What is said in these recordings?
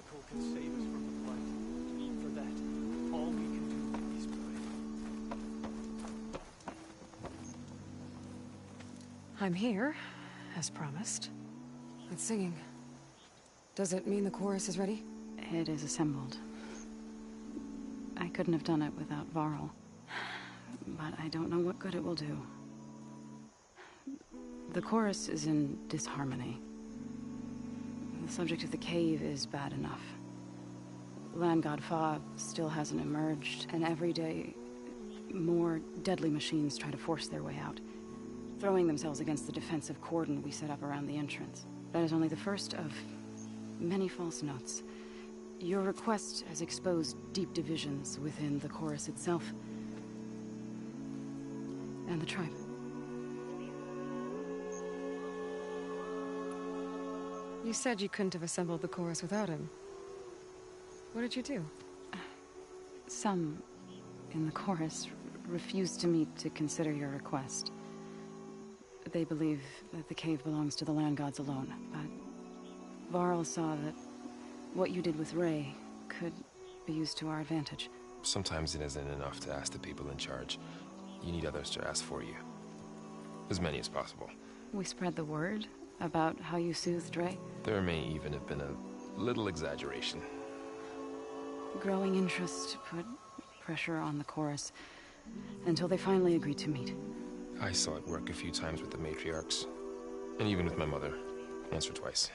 miracle can save us from the plight. For that, all we can do is pray. I'm here, as promised. It's singing. Does it mean the chorus is ready? It is assembled. I couldn't have done it without Varl. But I don't know what good it will do. The chorus is in disharmony. The subject of the cave is bad enough. Land God Fa still hasn't emerged, and every day, more deadly machines try to force their way out, throwing themselves against the defensive cordon we set up around the entrance. That is only the first of many false notes. Your request has exposed deep divisions within the chorus itself and the tribe. You said you couldn't have assembled the chorus without him. What did you do? Some in the chorus refused to meet to consider your request. They believe that the cave belongs to the land gods alone, but Varl saw that what you did with Ray could be used to our advantage. Sometimes it isn't enough to ask the people in charge. You need others to ask for you. As many as possible. We spread the word about how you soothed Ray. There may even have been a little exaggeration. Growing interest put pressure on the chorus until they finally agreed to meet. I saw it work a few times with the matriarchs. And even with my mother. Once or twice.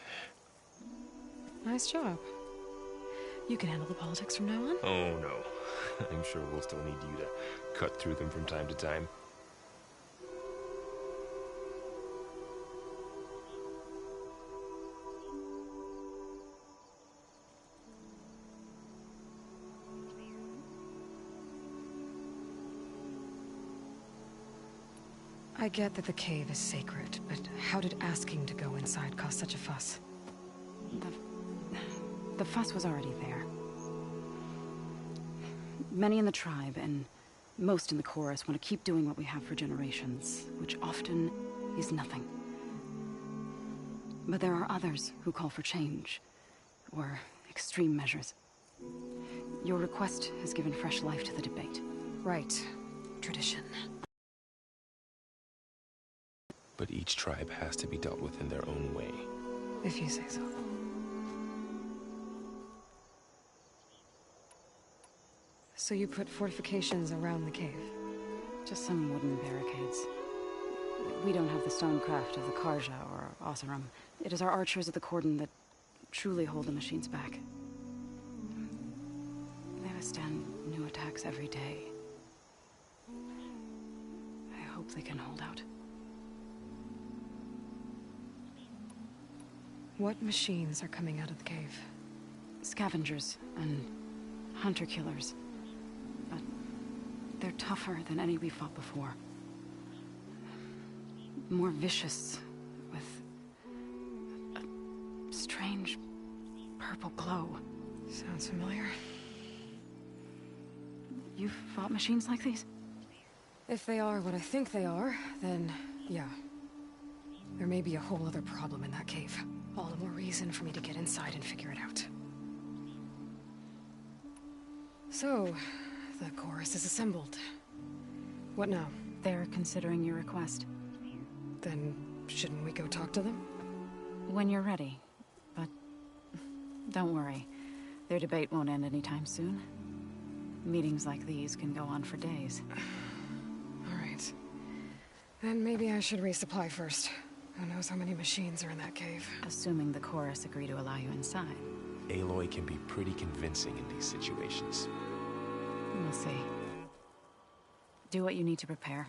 Nice job. You can handle the politics from now on? Oh, no. I'm sure we'll still need you to cut through them from time to time. I get that the cave is sacred, but how did asking to go inside cause such a fuss? The fuss was already there. Many in the tribe, and most in the chorus, want to keep doing what we have for generations, which often is nothing. But there are others who call for change, or extreme measures. Your request has given fresh life to the debate. Right. Tradition. But each tribe has to be dealt with in their own way. If you say so. So you put fortifications around the cave? Just some wooden barricades. We don't have the stonecraft of the Karja or Oseram. It is our archers at the cordon that truly hold the machines back. They withstand new attacks every day. I hope they can hold out. What machines are coming out of the cave? Scavengers and hunter-killers. But they're tougher than any we fought before. More vicious, with a strange purple glow. Sounds familiar. You've fought machines like these? If they are what I think they are, then yeah. There may be a whole other problem in that cave. All the more reason for me to get inside and figure it out. So, the chorus is assembled. What now? They're considering your request. Then, shouldn't we go talk to them? When you're ready. But don't worry. Their debate won't end anytime soon. Meetings like these can go on for days. All right. Then maybe I should resupply first. Who knows how many machines are in that cave? Assuming the chorus agree to allow you inside. Aloy can be pretty convincing in these situations. We'll see. Do what you need to prepare.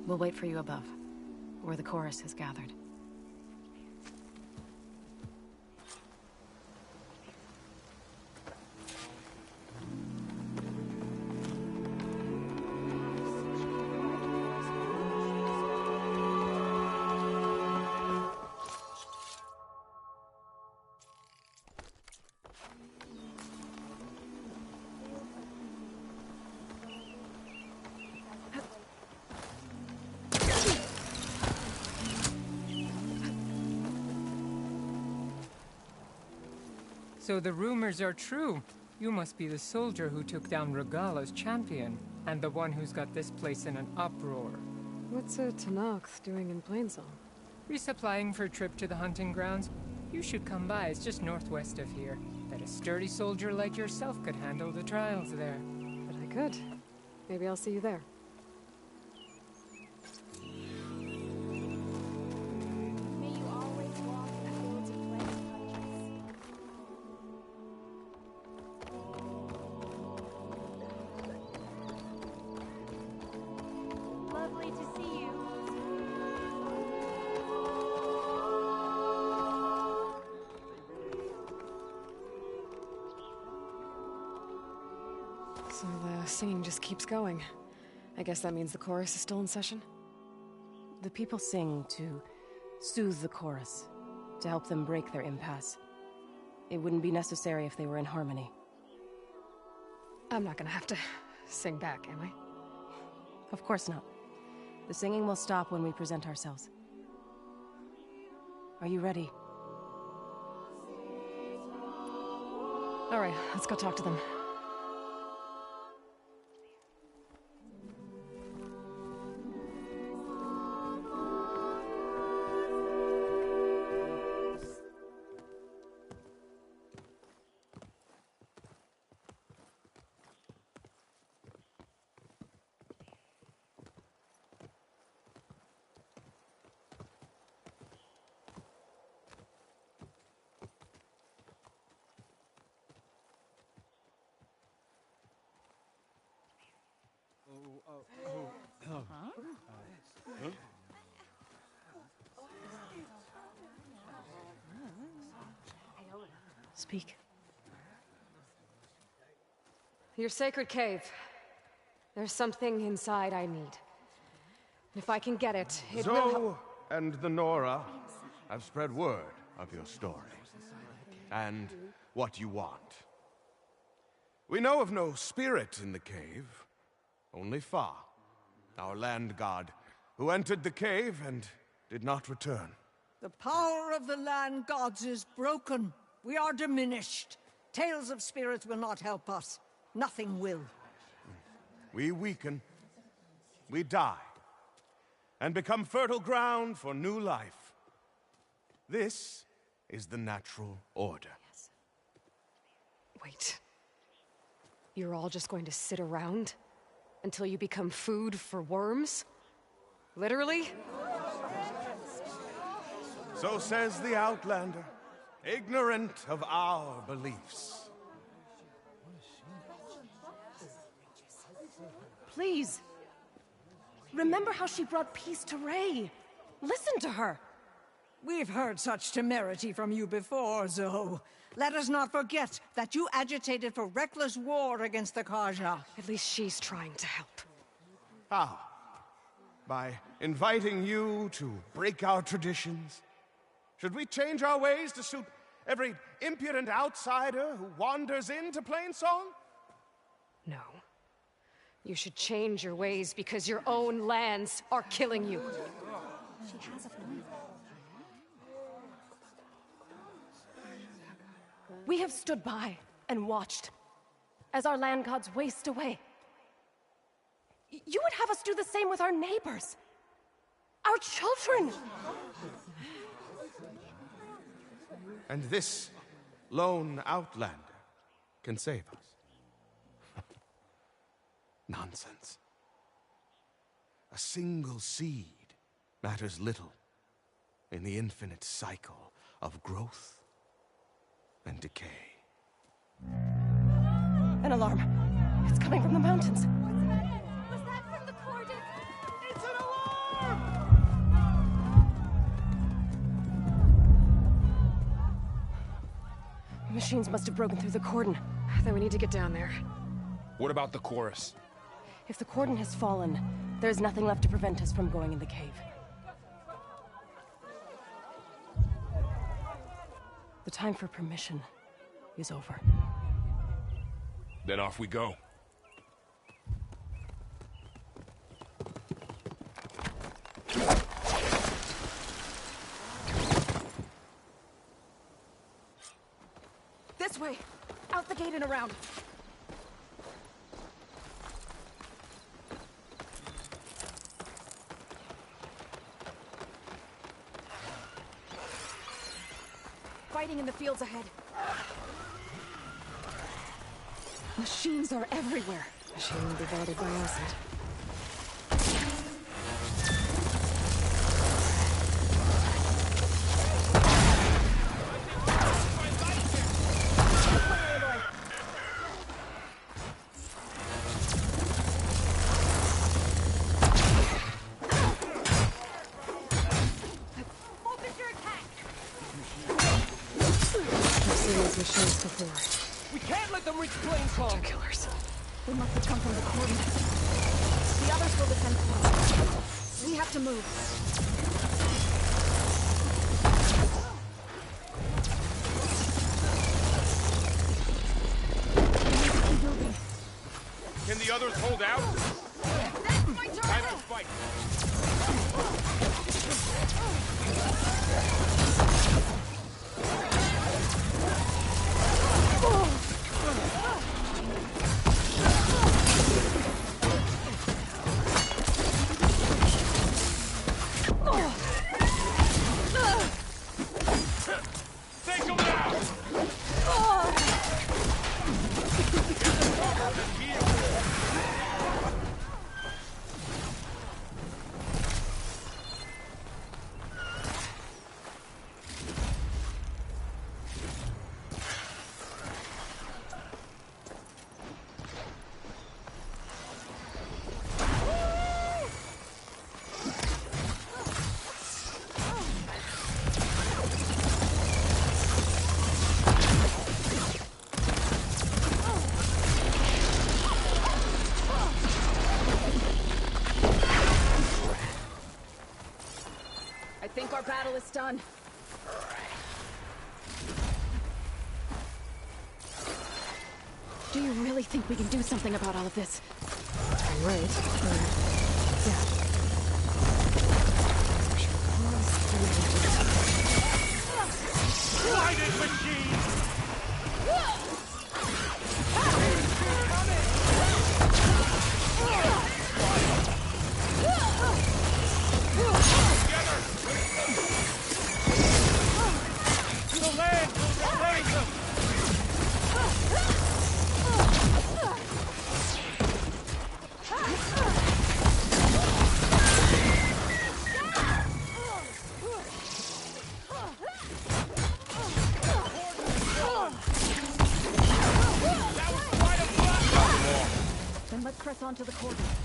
We'll wait for you above, where the chorus has gathered. So the rumors are true. You must be the soldier who took down Regala's champion, and the one who's got this place in an uproar. What's a Tanakh doing in Plainsong? Resupplying for a trip to the hunting grounds? You should come by, it's just northwest of here. Bet a sturdy soldier like yourself could handle the trials there. But I could. Maybe I'll see you there. May you always walk in the fields of blessed countries. Lovely to see you. So the singing just keeps going. I guess that means the chorus is still in session? The people sing to soothe the chorus, to help them break their impasse. It wouldn't be necessary if they were in harmony. I'm not gonna have to sing back, am I? Of course not. The singing will stop when we present ourselves. Are you ready? All right, let's go talk to them. Speak. Your sacred cave. There's something inside I need. If I can get it, it will help. Zoe and the Nora have spread word of your story, and what you want. We know of no spirit in the cave, only Fa, our land god, who entered the cave and did not return. The power of the land gods is broken. We are diminished. Tales of spirits will not help us. Nothing will. We weaken, we die, and become fertile ground for new life. This is the natural order. Wait. You're all just going to sit around until you become food for worms? Literally? So says the Outlander, ignorant of our beliefs. Please. Remember how she brought peace to Ray. Listen to her. We've heard such temerity from you before, Zoe. Let us not forget that you agitated for reckless war against the Kaja. At least she's trying to help. How? By inviting you to break our traditions? Should we change our ways to suit every impudent outsider who wanders into Plainsong? No. You should change your ways because your own lands are killing you. She has a phone. We have stood by and watched as our land gods waste away. You would have us do the same with our neighbors, our children. And this lone outlander can save us. Nonsense. A single seed matters little in the infinite cycle of growth and decay. An alarm. It's coming from the mountains. Was that from the cordon? It's an alarm! The machines must have broken through the cordon. Then we need to get down there. What about the chorus? If the cordon has fallen, there's nothing left to prevent us from going in the cave. The time for permission is over. Then off we go. This way. Out the gate and around. Fighting in the fields ahead. Machines are everywhere. Machine will be bothered by acid. Machines before. We can't let them reach Plainclaw! Killers. They must have come from the coordinates. The others will defend close. We have to move. Can the others hold out? That's my turn! Time to fight! Take them out! I think our battle is done. Do you really think we can do something about all of this? I'm right. Yeah. Blinded machine! To the land! We'll replace them! Then let's press on to the coordinates.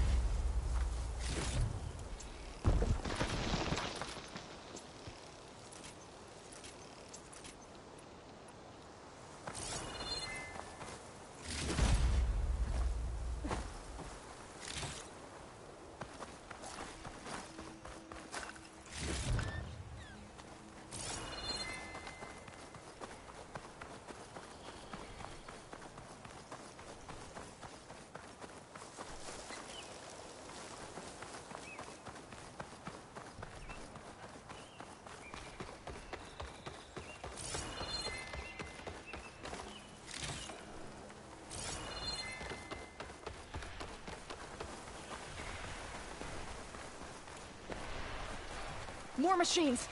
More machines!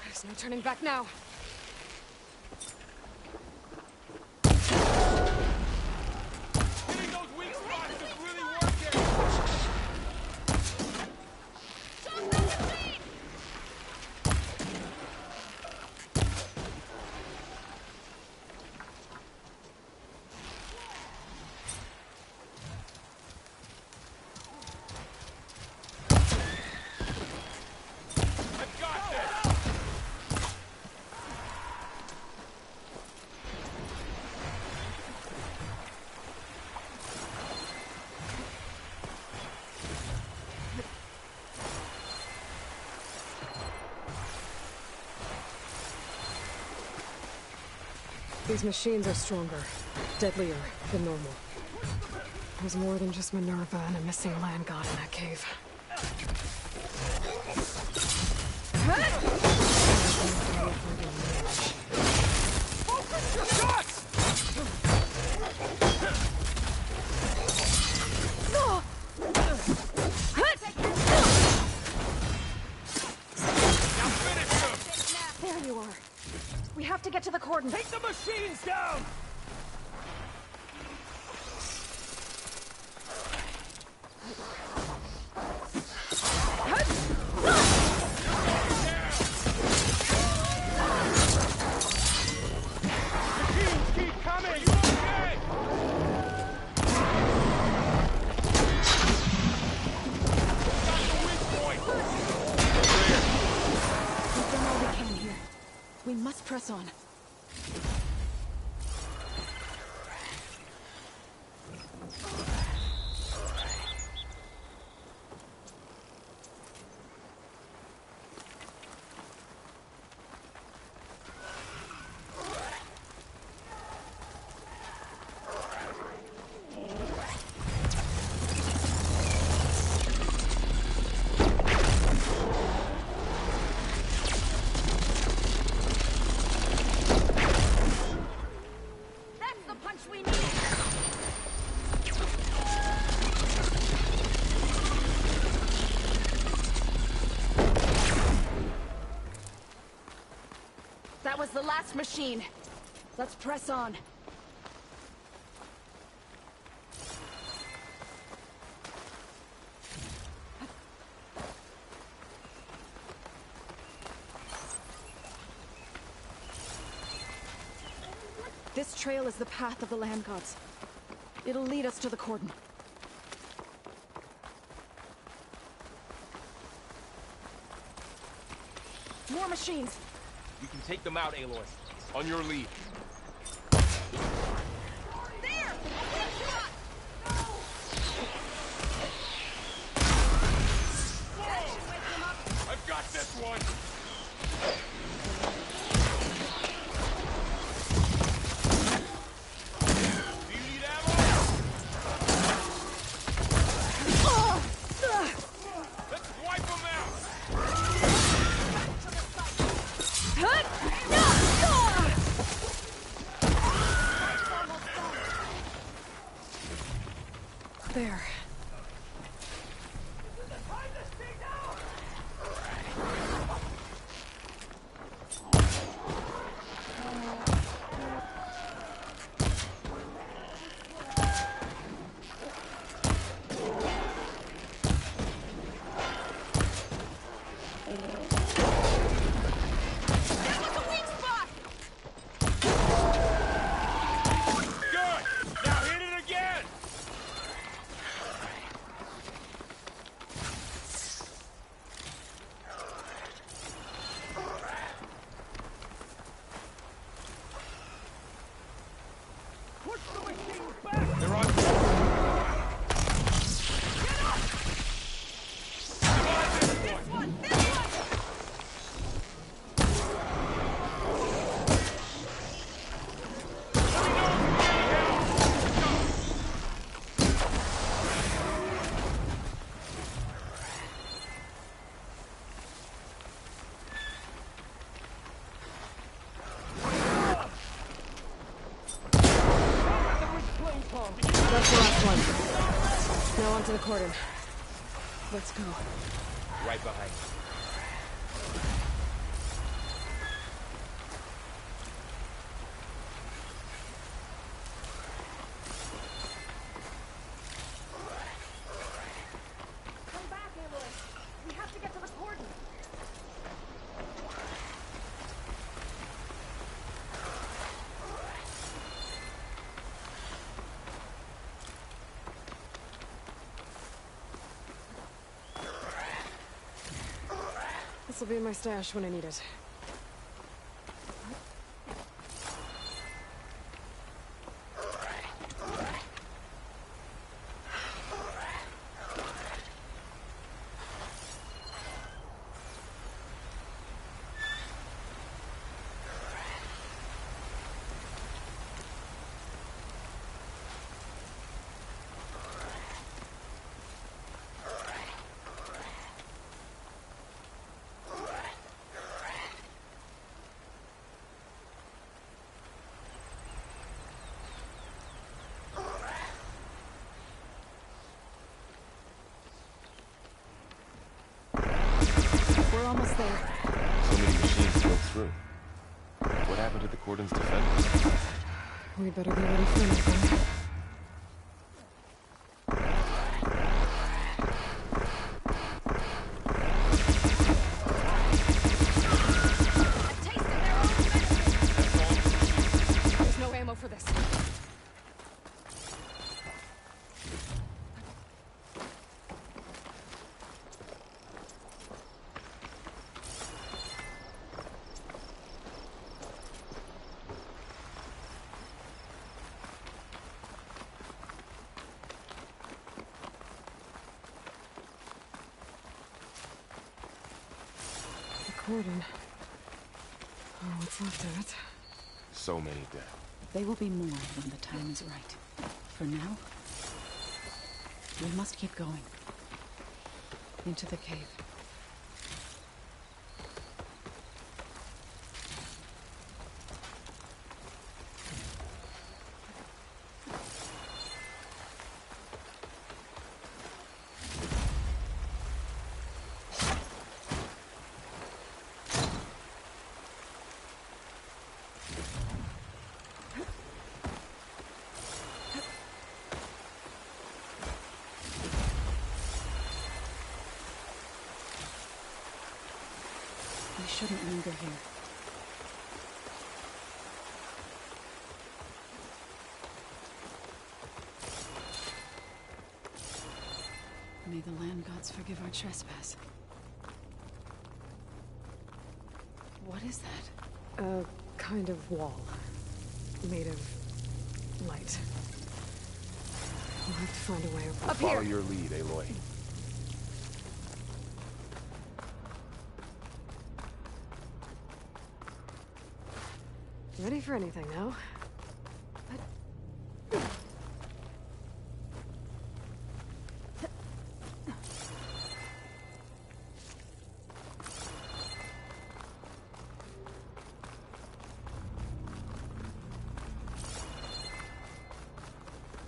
There's no turning back now. Hitting those weak spots is really working! Shoot the machine! I've got this! These machines are stronger, deadlier than normal. There's more than just Minerva and a missing land god in that cave. get to the cordon. Take the machines down! We must press on. That was the last machine. Let's press on. This trail is the path of the land gods. It'll lead us to the cordon. More machines! You can take them out, Aloy. On your lead. There! A wing shot! Whoa! I've got this one! Do you need ammo? Let's wipe them out! There. That's the last one. Now onto the cordon. Let's go. Right behind you. Come back, Aloy. We have to get to the cordon. This'll be in my stash when I need it. We're almost there. So many machines to go through. What What happened to the Cordon's defenders? We better be ready for anything. There's no ammo for this. Cordon. Oh, what's left of it? So many dead. They will be more when the time is right. For now, we must keep going. Into the cave. We shouldn't linger here. May the land gods forgive our trespass. What is that? A kind of wall. Made of light. We'll have to find a way up Follow here. your lead, Aloy. Ready for anything now?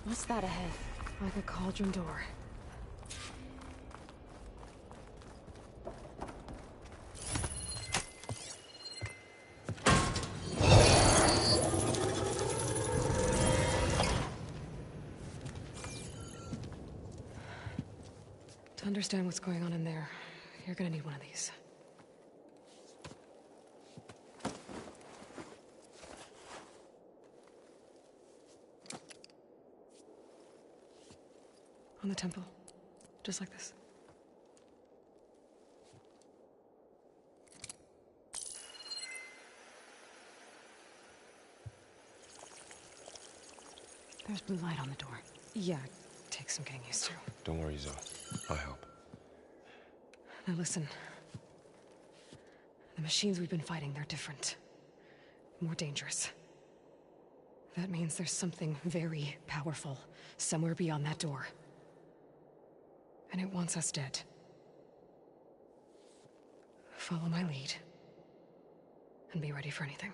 What's that ahead? Like a cauldron door. To understand what's going on in there, you're gonna need one of these. On the temple. Just like this. There's blue light on the door. Yeah, takes some getting used to. Don't worry, Zoe. I'll help. Now listen. The machines we've been fighting, they're different. More dangerous. That means there's something very powerful somewhere beyond that door. And it wants us dead. Follow my lead. And be ready for anything.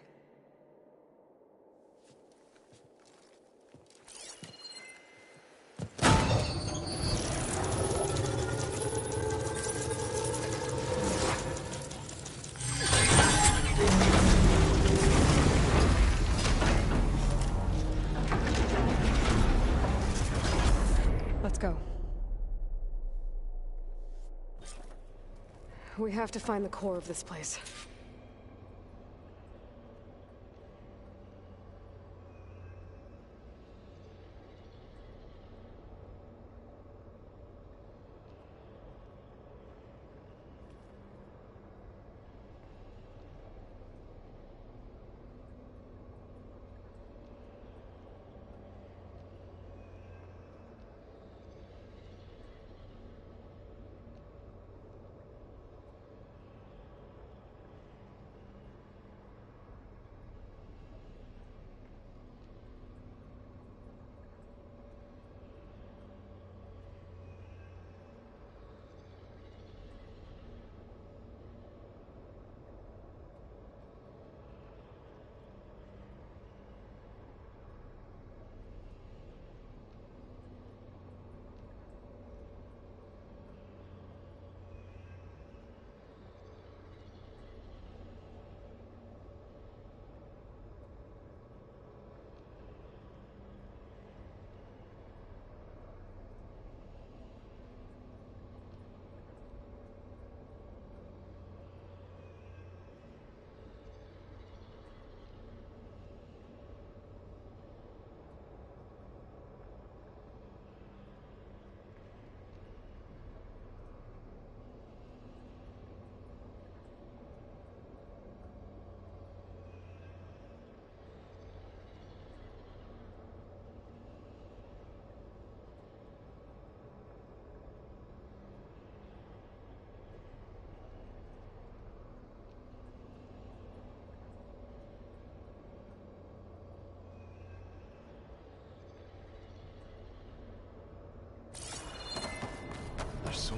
Let's go. We have to find the core of this place.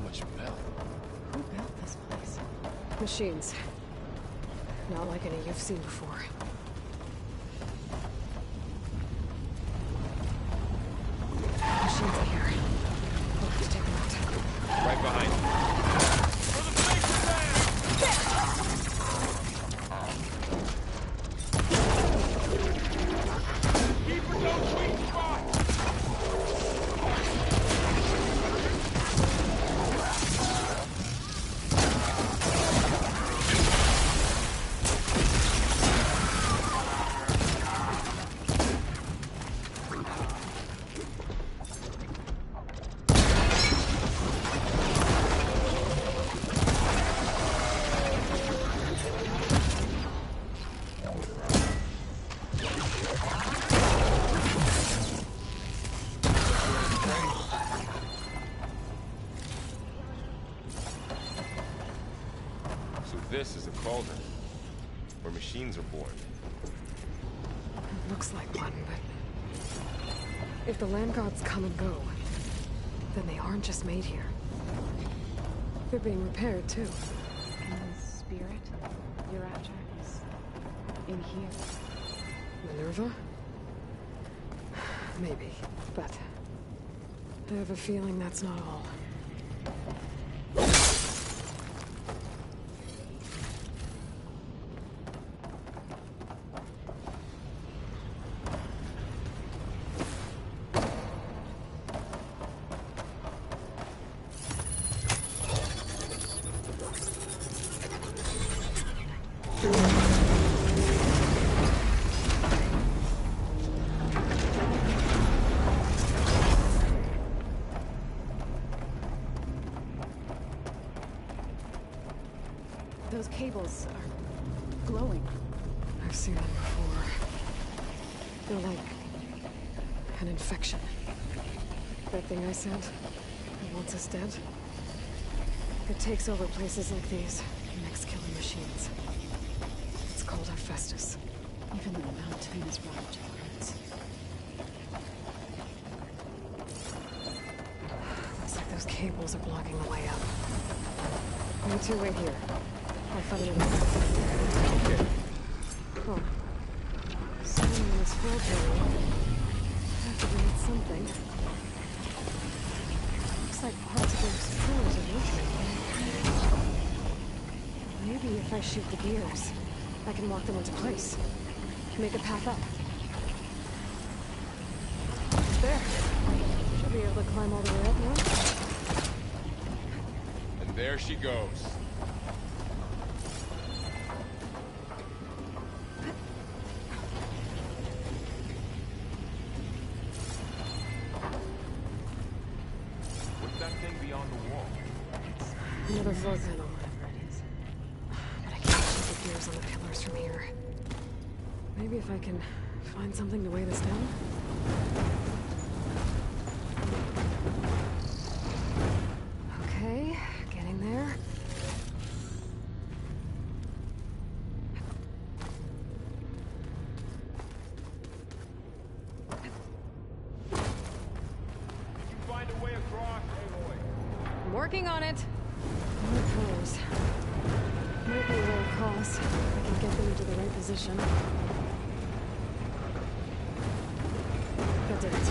much metal. Who built this place? Machines. Not like any you've seen before. Machines in here. We'll have to take them out. Right behind you. For the station man! Keep her no sweet spot! This is a cauldron, where machines are born. It looks like one, but... if the land gods come and go, then they aren't just made here. They're being repaired, too. And the spirit you're after is in here. Minerva? Maybe, but... I have a feeling that's not all. Those cables are glowing. I've seen them before. They're like... an infection. That thing I said, that wants us dead. It takes over places like these, and makes killing machines. It's called Hephaestus. Even the mountain is wrapped in words. Looks like those cables are blocking the way up. You two wait here. I'll find it. Okay. Oh. Someone in this floor panel. Have to read something. Looks like parts of those pillars are working. Maybe if I shoot the gears, I can walk them into place. Make a path up. There. Should be able to climb all the way up now. And there she goes. What's that thing beyond the wall? Another floor panel. But I can't shoot the gears on the pillars from here. Maybe if I can find something to weigh this down? Okay, getting there. Did you find a way across, Aloy? I'm working on it. More pillars. Might be a little cost if I can get them into the right position. That did it.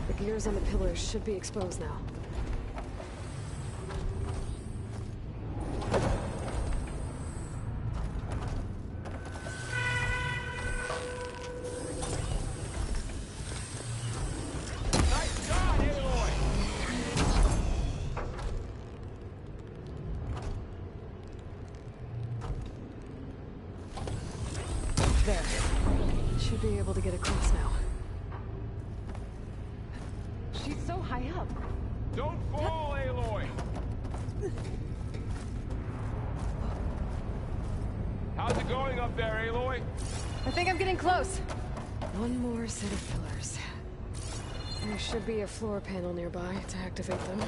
The gears on the pillars should be exposed now. Nice shot, Aloy! There. Should be able to get across now. She's so high up. Don't fall, Aloy! How's it going up there, Aloy? I think I'm getting close. One more set of pillars. There should be a floor panel nearby to activate them.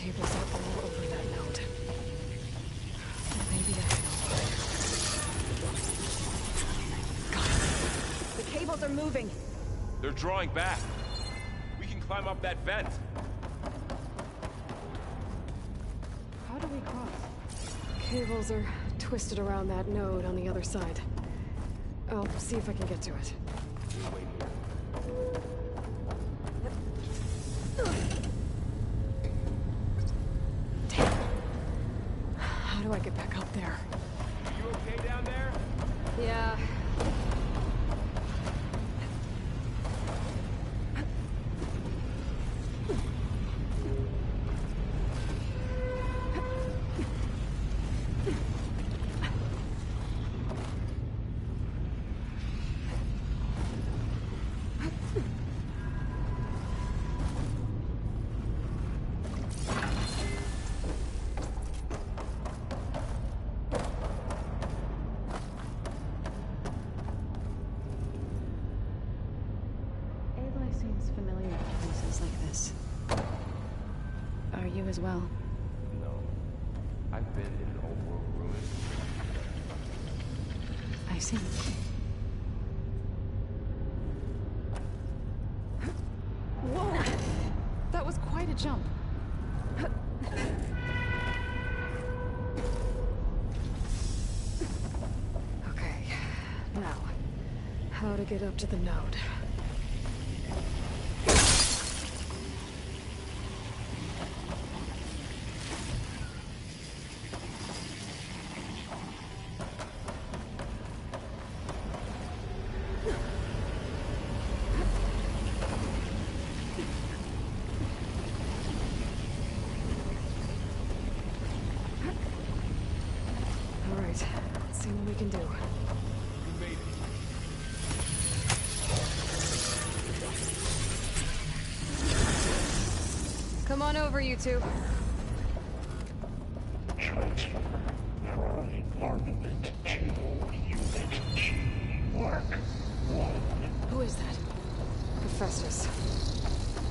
cables are all over that node. Maybe I know. Got it. The cables are moving. They're drawing back. We can climb up that vent. How do we cross? Cables are twisted around that node on the other side. I'll see if I can get to it. We'll wait here. How do I get back up there? You okay down there? Yeah. Familiar with places like this. Are you as well? No. I've been in an old world ruin. I see. Whoa! That was quite a jump. Okay. Now, how to get up to the node? See what we can do. You made it. Come on over, you two. Transfer prime armament to Unit G. Mark 1. Who is that? Hephaestus.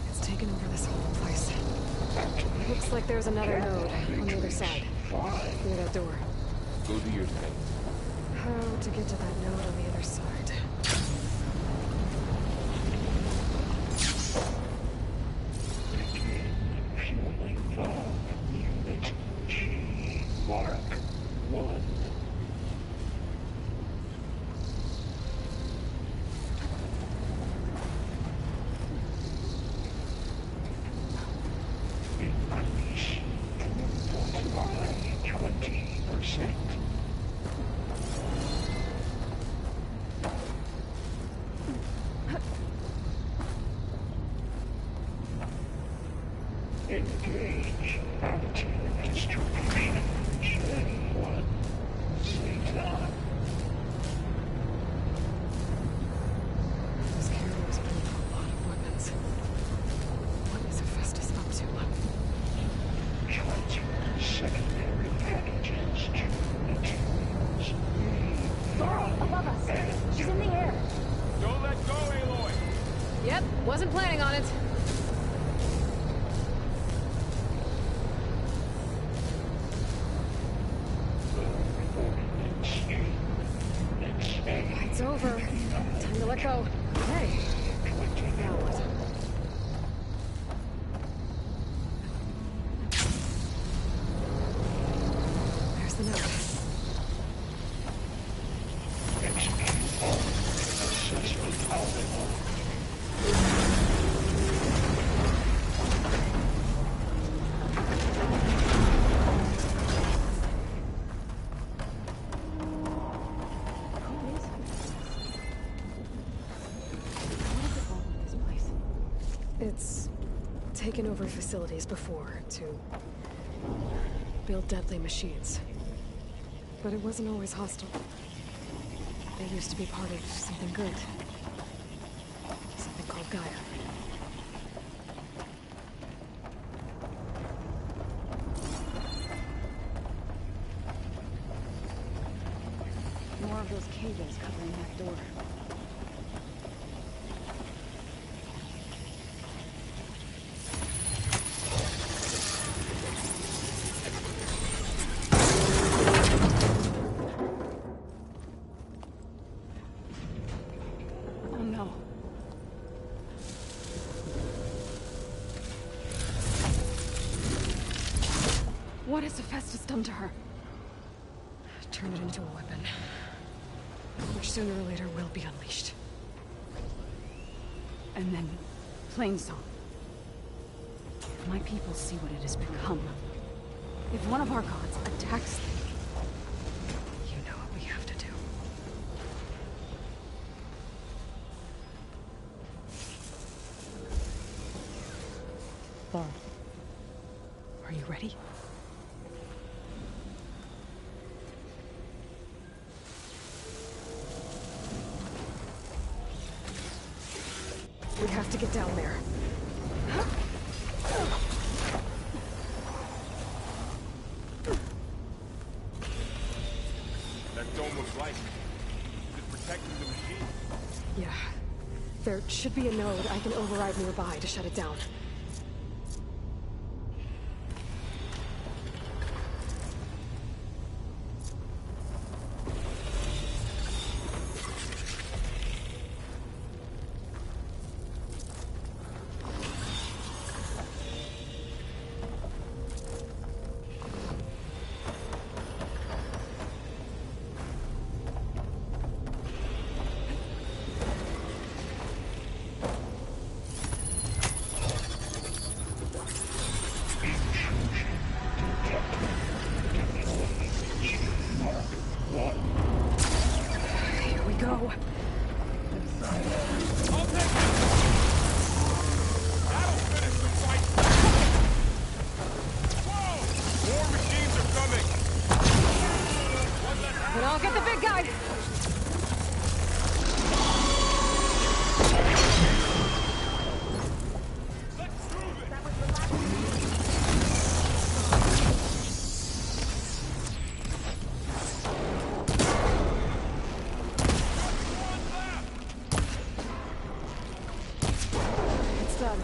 It's taken over this whole place. It looks like there's another node on the other side. Near that door. Go do your thing. How to get to that node on the other side? Begin fueling valve Unit G. Mark 1. Increase throughput by 20%. Engage active distribution. J1. Zeta. This carrier's bringing a lot of weapons. What is Hephaestus up to? Transfer secondary packages to materials. Laurel, above us. She's in the air. Don't let go, Aloy! Yep, wasn't planning on it. It's over. Time to let go. Hey. Now what? There's the note. It's taken over facilities before to build deadly machines. But it wasn't always hostile. They used to be part of something good. Something called Gaia. More of those cables covering that door. What has Hephaestus done to her? Turn it into a weapon, which sooner or later will be unleashed. And then, Plainsong. If my people see what it has become, if one of our gods attacks them, You know what we have to do. Laura, Are you ready? We have to get down there. That dome was light. Is it protecting the machine? Yeah. There should be a node I can override nearby to shut it down. Here we go. I'll take it! That'll finish the fight! Whoa! More machines are coming! But I'll get the big guy! Let's prove it! It's done.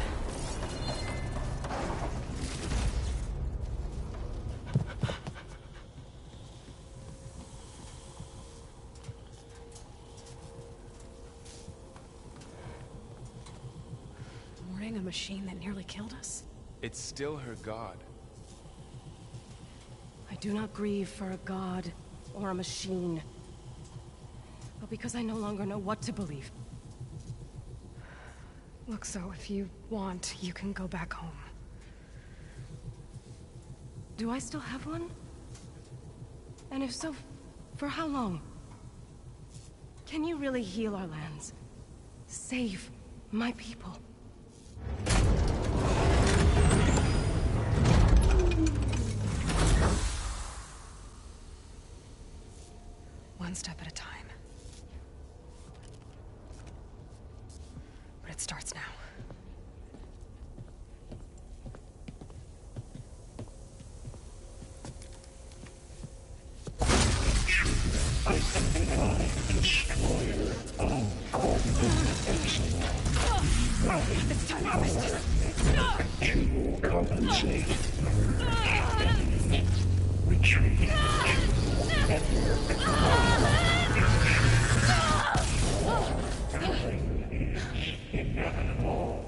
Warning a machine that nearly killed us? It's still her god. I do not grieve for a god or a machine, but because I no longer know what to believe. Look, so if you want, you can go back home. Do I still have one? And if so, for how long? Can you really heal our lands? Save my people? One step at a time. But it starts now. Destroyer, I'll call this excellent. It's time, Hephaestus! To compensate. Retreat to network. Nothing is inevitable.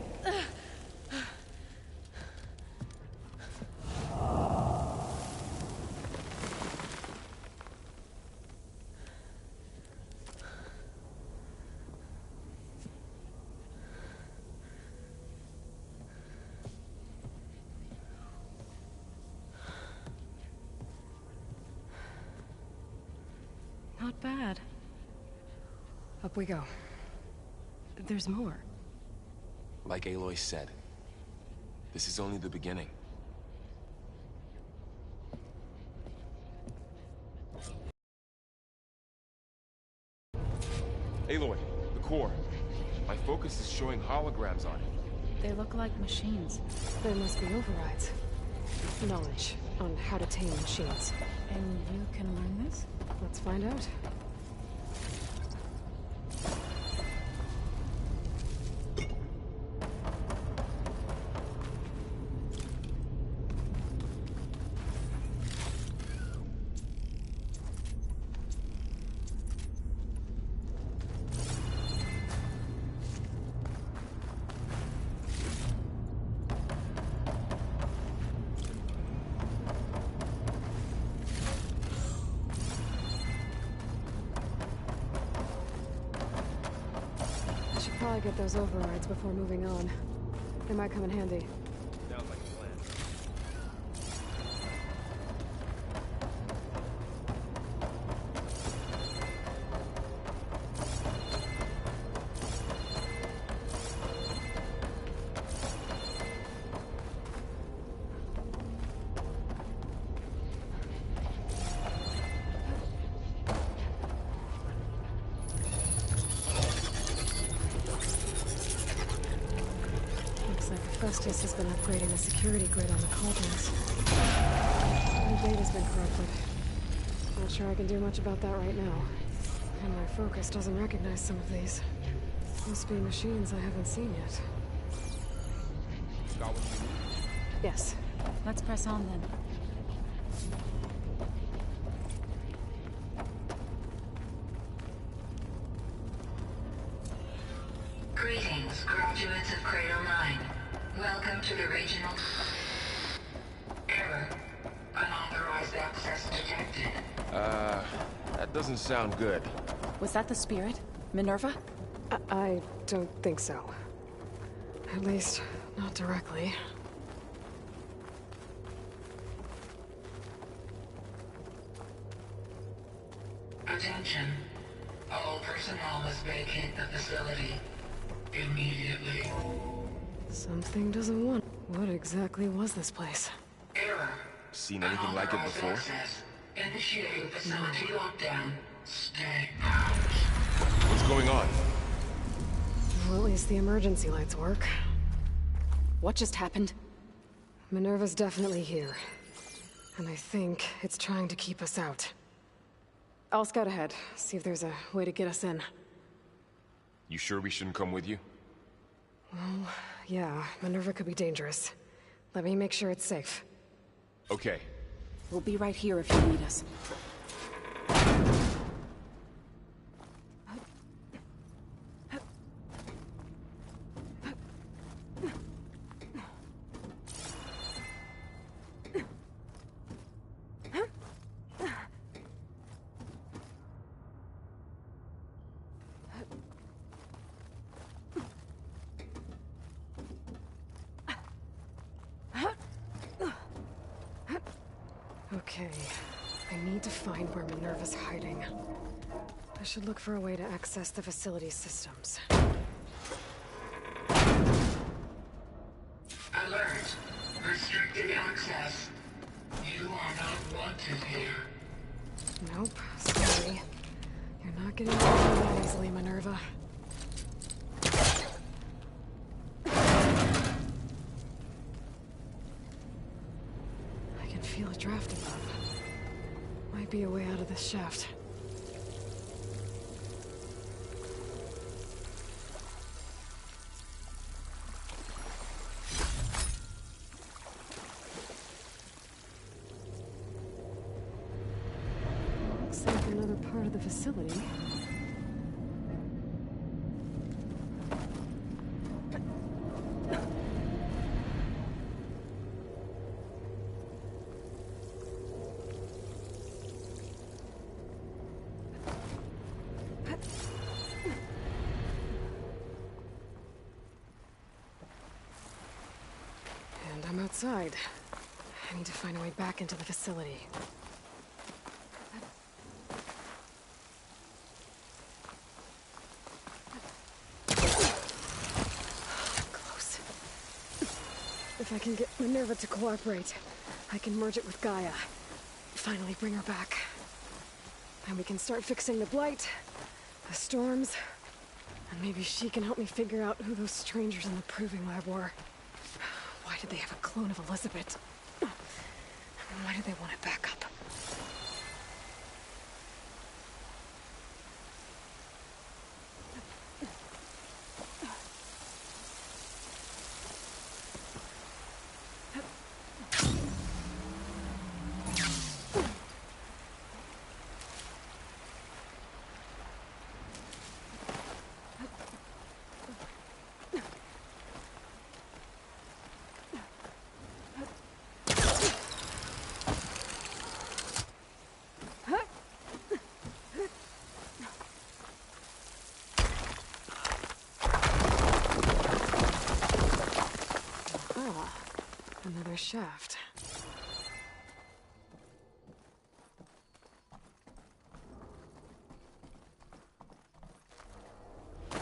Not bad. Up we go. There's more. Like Aloy said, this is only the beginning. Aloy, the core. My focus is showing holograms on it. They look like machines. There must be overrides. Knowledge on how to tame machines. And you can learn this? Let's find out. probably get those overrides before moving on. They might come in handy. Sounds like a plan. Looks like Festus has been upgrading the security grid on the cauldrons. The data's been corrupted. Not sure I can do much about that right now. And my focus doesn't recognize some of these. Must be machines I haven't seen yet. Got what you need? Yes. Let's press on then. Greetings, graduates of Cradle 9. Welcome to the regional... Error. Unauthorized access detected. That doesn't sound good. Was that the spirit? Minerva? I don't think so. At least, not directly. Attention. All personnel must vacate the facility. Immediately. Something doesn't want... What exactly was this place? Error. Seen anything like it before? Access. Initiating facility lockdown. Stay out. What's going on? Well, at least the emergency lights work. What just happened? Minerva's definitely here. And I think it's trying to keep us out. I'll scout ahead, see if there's a way to get us in. You sure we shouldn't come with you? Well, yeah, Minerva could be dangerous. Let me make sure it's safe. Okay. We'll be right here if you need us. Okay, I need to find where Minerva's hiding. I should look for a way to access the facility's systems. Alert. Restricted access. You are not wanted here. Nope, sorry. You're not getting away that easily, Minerva. I can feel a draft above. Might be a way out of this shaft. Looks like another part of the facility. And I'm outside. I need to find a way back into the facility. Close. If I can get Minerva to cooperate, I can merge it with Gaia. Finally bring her back. Then we can start fixing the blight, the storms, and maybe she can help me figure out who those strangers in the proving lab were. Why did they have a clone of Elizabeth? And why did they want it back up? shaft.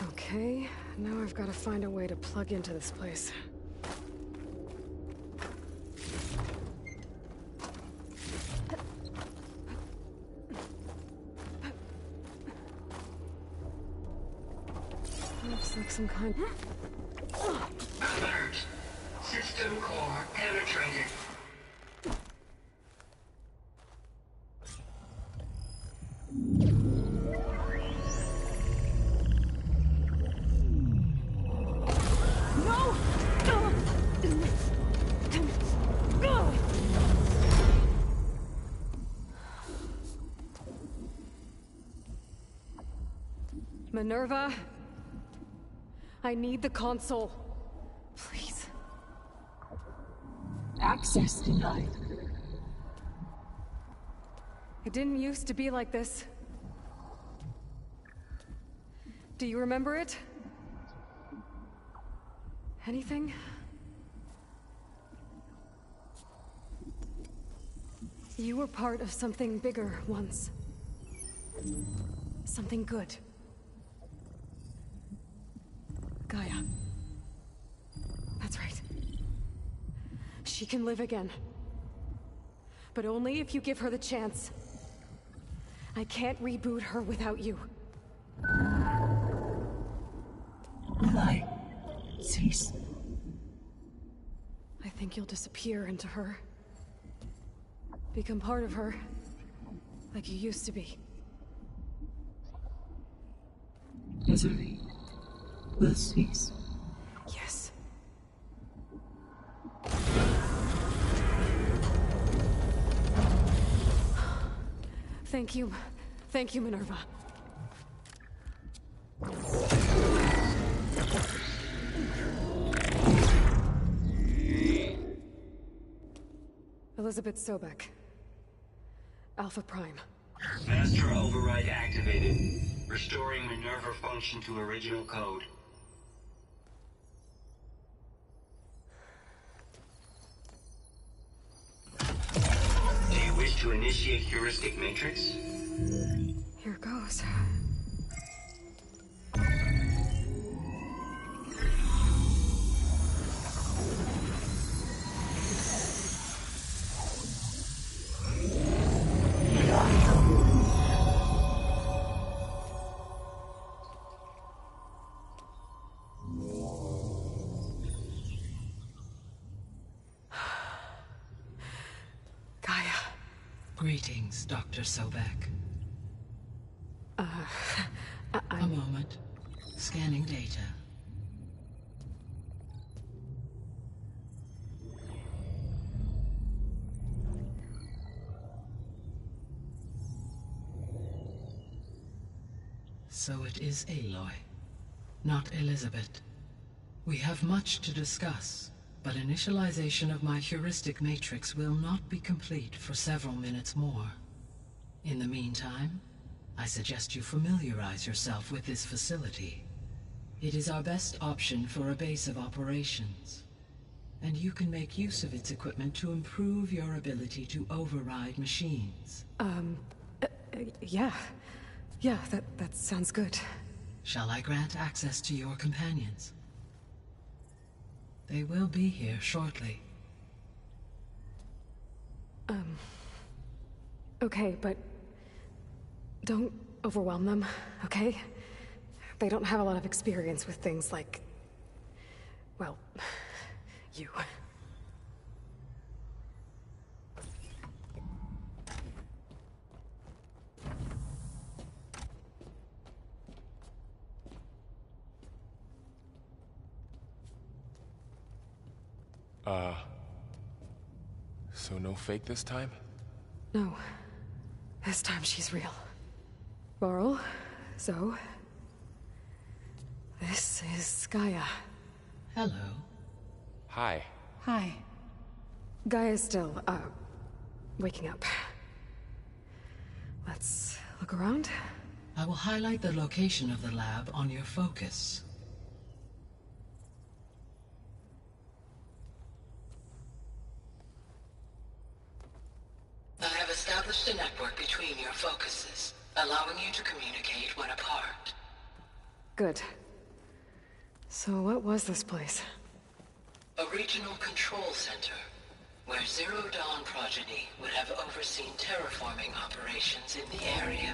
Okay, now I've got to find a way to plug into this place. Looks like some kind... Alert. System core penetrated. Minerva, I need the console. Please. Access denied. It didn't used to be like this. Do you remember it? Anything? You were part of something bigger once. Something good. Gaia. That's right. She can live again. But only if you give her the chance. I can't reboot her without you. Light. Cease. I think you'll disappear into her. Become part of her. Like you used to be. Misery. Will cease. Yes. Thank you. Thank you, Minerva. Elizabeth Sobek. Alpha Prime. Master override activated. Restoring Minerva function to original code. Do you wish to initiate heuristic matrix? Here goes. Greetings, Dr. Sobek. A moment. Scanning data. So it is Aloy, not Elizabeth. We have much to discuss, but initialization of my heuristic matrix will not be complete for several minutes more. In the meantime, I suggest you familiarize yourself with this facility. It is our best option for a base of operations, and you can make use of its equipment to improve your ability to override machines. Yeah. Yeah, that sounds good. Shall I grant access to your companions? They will be here shortly. Okay, but don't overwhelm them, okay? They don't have a lot of experience with things like, well, you. So no fake this time? No. This time she's real. Laurel, Zoe. This is Gaia. Hello. Hi. Hi. Gaia's still, waking up. Let's look around. I will highlight the location of the lab on your focus. established a network between your focuses, allowing you to communicate when apart. Good. So what was this place? A regional control center, where Zero Dawn progeny would have overseen terraforming operations in the area.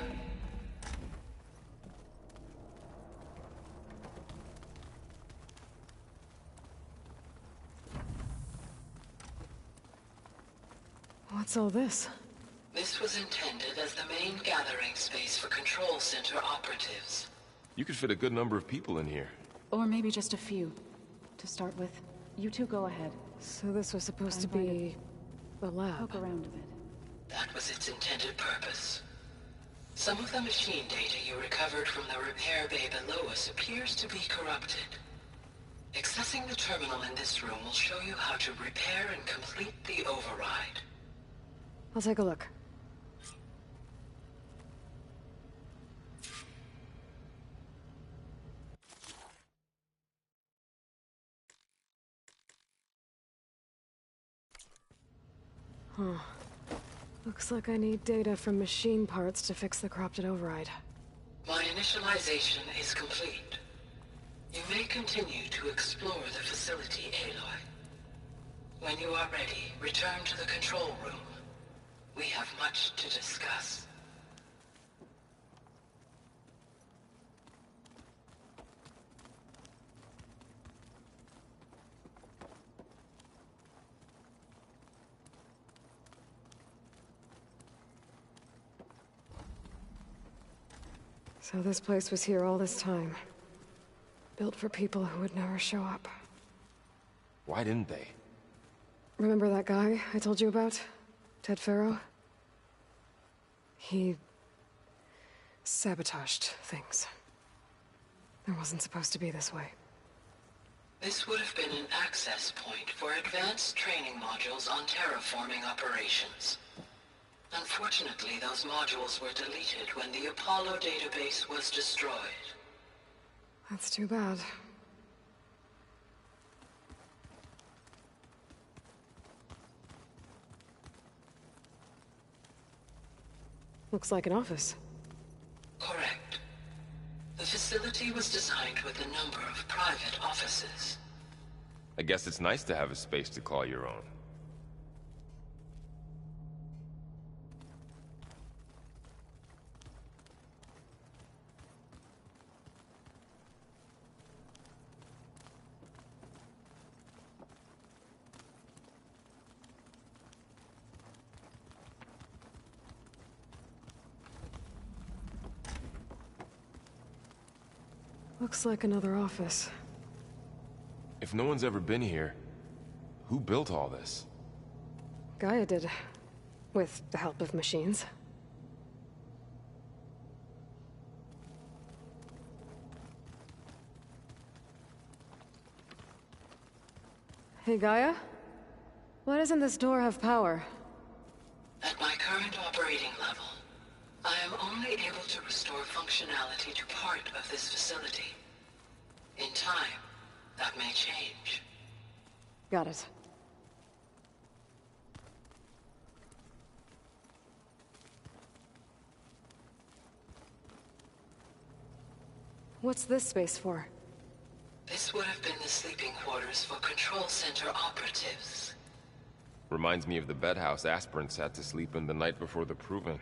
What's all this? This was intended as the main gathering space for control center operatives. You could fit a good number of people in here. Or maybe just a few. To start with, you two go ahead. So this was supposed to be a lab. Poke around a bit. That was its intended purpose. Some of the machine data you recovered from the repair bay below us appears to be corrupted. Accessing the terminal in this room will show you how to repair and complete the override. I'll take a look. Huh. Looks like I need data from machine parts to fix the corrupted override. My initialization is complete. You may continue to explore the facility, Aloy. When you are ready, return to the control room. We have much to discuss. So this place was here all this time. Built for people who would never show up. Why didn't they? Remember that guy I told you about? Ted Farrow? He sabotaged things. It wasn't supposed to be this way. This would have been an access point for advanced training modules on terraforming operations. Unfortunately, those modules were deleted when the Apollo database was destroyed. That's too bad. Looks like an office. Correct. The facility was designed with a number of private offices. I guess it's nice to have a space to call your own. Looks like another office. If no one's ever been here, who built all this? Gaia did. With the help of machines. Hey, Gaia? Why doesn't this door have power? At my current operating level, I am only able to restore functionality to part of this facility. In time, that may change. Got it. What's this space for? This would have been the sleeping quarters for control center operatives. Reminds me of the bedhouse aspirants had to sleep in the night before the proving.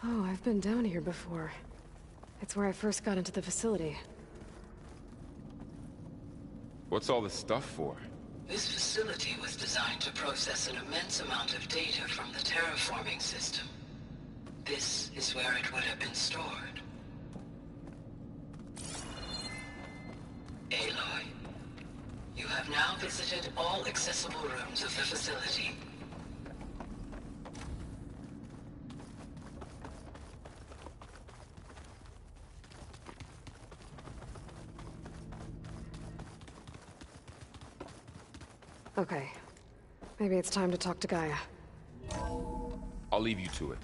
Oh, I've been down here before. It's where I first got into the facility. What's all this stuff for? This facility was designed to process an immense amount of data from the terraforming system. This is where it would have been stored. Aloy, you have now visited all accessible rooms of the facility. Okay. Maybe it's time to talk to Gaia. I'll leave you to it.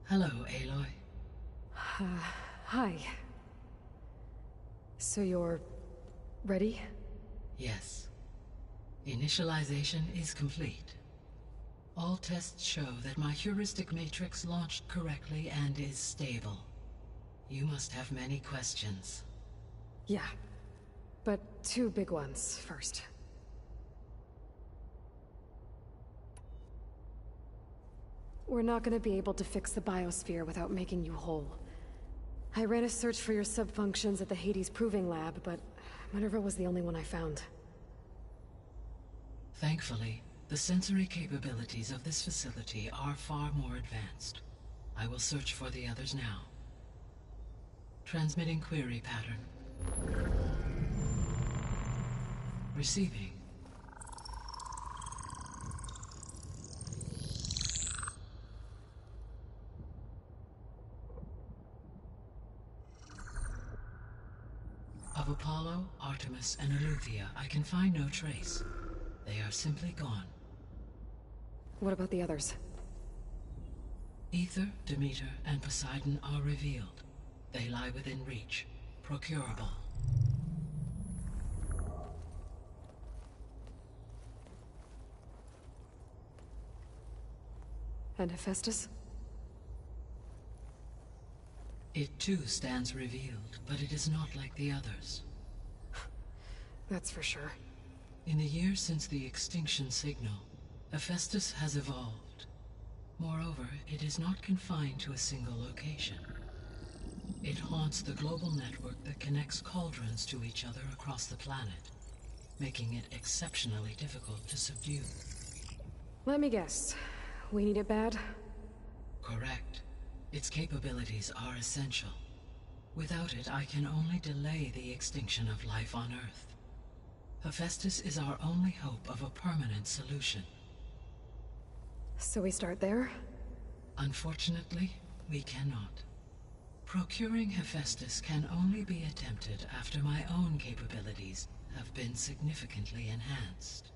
Hello, Aloy. Hi. So you're... ready? Yes. Initialization is complete. All tests show that my heuristic matrix launched correctly and is stable. You must have many questions. Yeah. But two big ones first. We're not gonna be able to fix the biosphere without making you whole. I ran a search for your subfunctions at the Hades Proving Lab, but Minerva was the only one I found. Thankfully, the sensory capabilities of this facility are far more advanced. I will search for the others now. Transmitting query pattern. Receiving. Of Apollo, Artemis, and Eleuthia, I can find no trace. They are simply gone. What about the others? Ether, Demeter, and Poseidon are revealed. They lie within reach, procurable. And Hephaestus? It too stands revealed, but it is not like the others. That's for sure. In the years since the extinction signal, Hephaestus has evolved. Moreover, it is not confined to a single location. It haunts the global network that connects cauldrons to each other across the planet, making it exceptionally difficult to subdue. Let me guess. We need it bad? Correct. Its capabilities are essential. Without it, I can only delay the extinction of life on Earth. Hephaestus is our only hope of a permanent solution. So we start there? Unfortunately, we cannot. Procuring Hephaestus can only be attempted after my own capabilities have been significantly enhanced.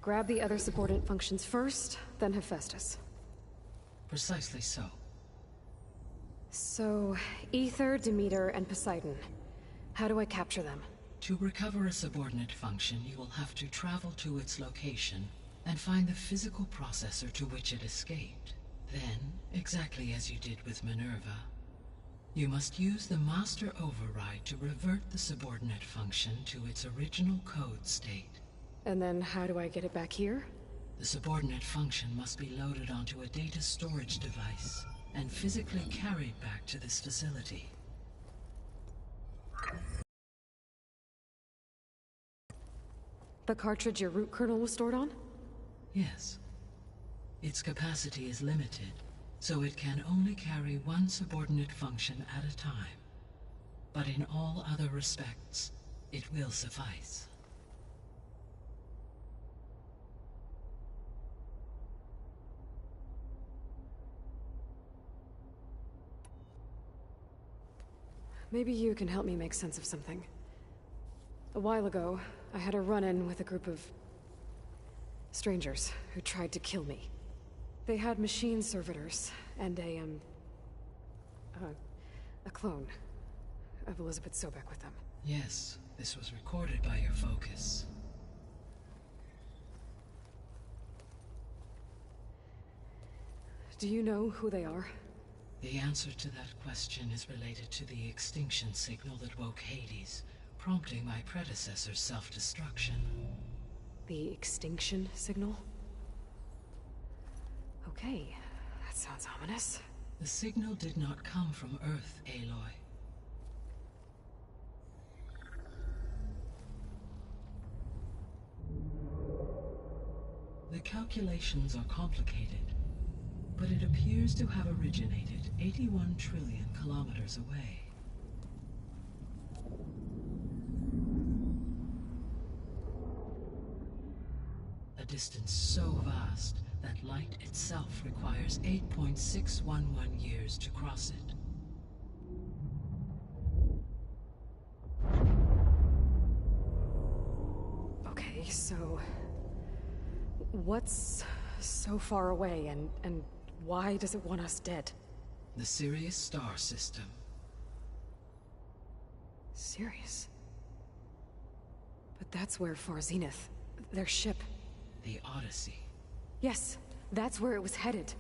Grab the other subordinate functions first, then Hephaestus. Precisely so. So, Ether, Demeter, and Poseidon. How do I capture them? To recover a subordinate function, you will have to travel to its location and find the physical processor to which it escaped. Then, exactly as you did with Minerva, you must use the master override to revert the subordinate function to its original code state. And then how do I get it back here? The subordinate function must be loaded onto a data storage device and physically carried back to this facility. The cartridge your root kernel was stored on? Yes. Its capacity is limited, so it can only carry one subordinate function at a time. But in all other respects, it will suffice. Maybe you can help me make sense of something. A while ago, I had a run-in with a group of strangers who tried to kill me. They had machine servitors and a clone of Elizabeth Sobek with them. Yes, this was recorded by your focus. Do you know who they are? The answer to that question is related to the extinction signal that woke Hades, prompting my predecessor's self-destruction. The extinction signal? Okay, that sounds ominous. The signal did not come from Earth, Aloy. The calculations are complicated, but it appears to have originated 81 trillion kilometers away. A distance so vast that light itself requires 8.611 years to cross it. Okay, so... what's so far away, and why does it want us dead? The Sirius star system. Sirius? But that's where Far Zenith, their ship... The Odyssey. Yes, that's where it was headed.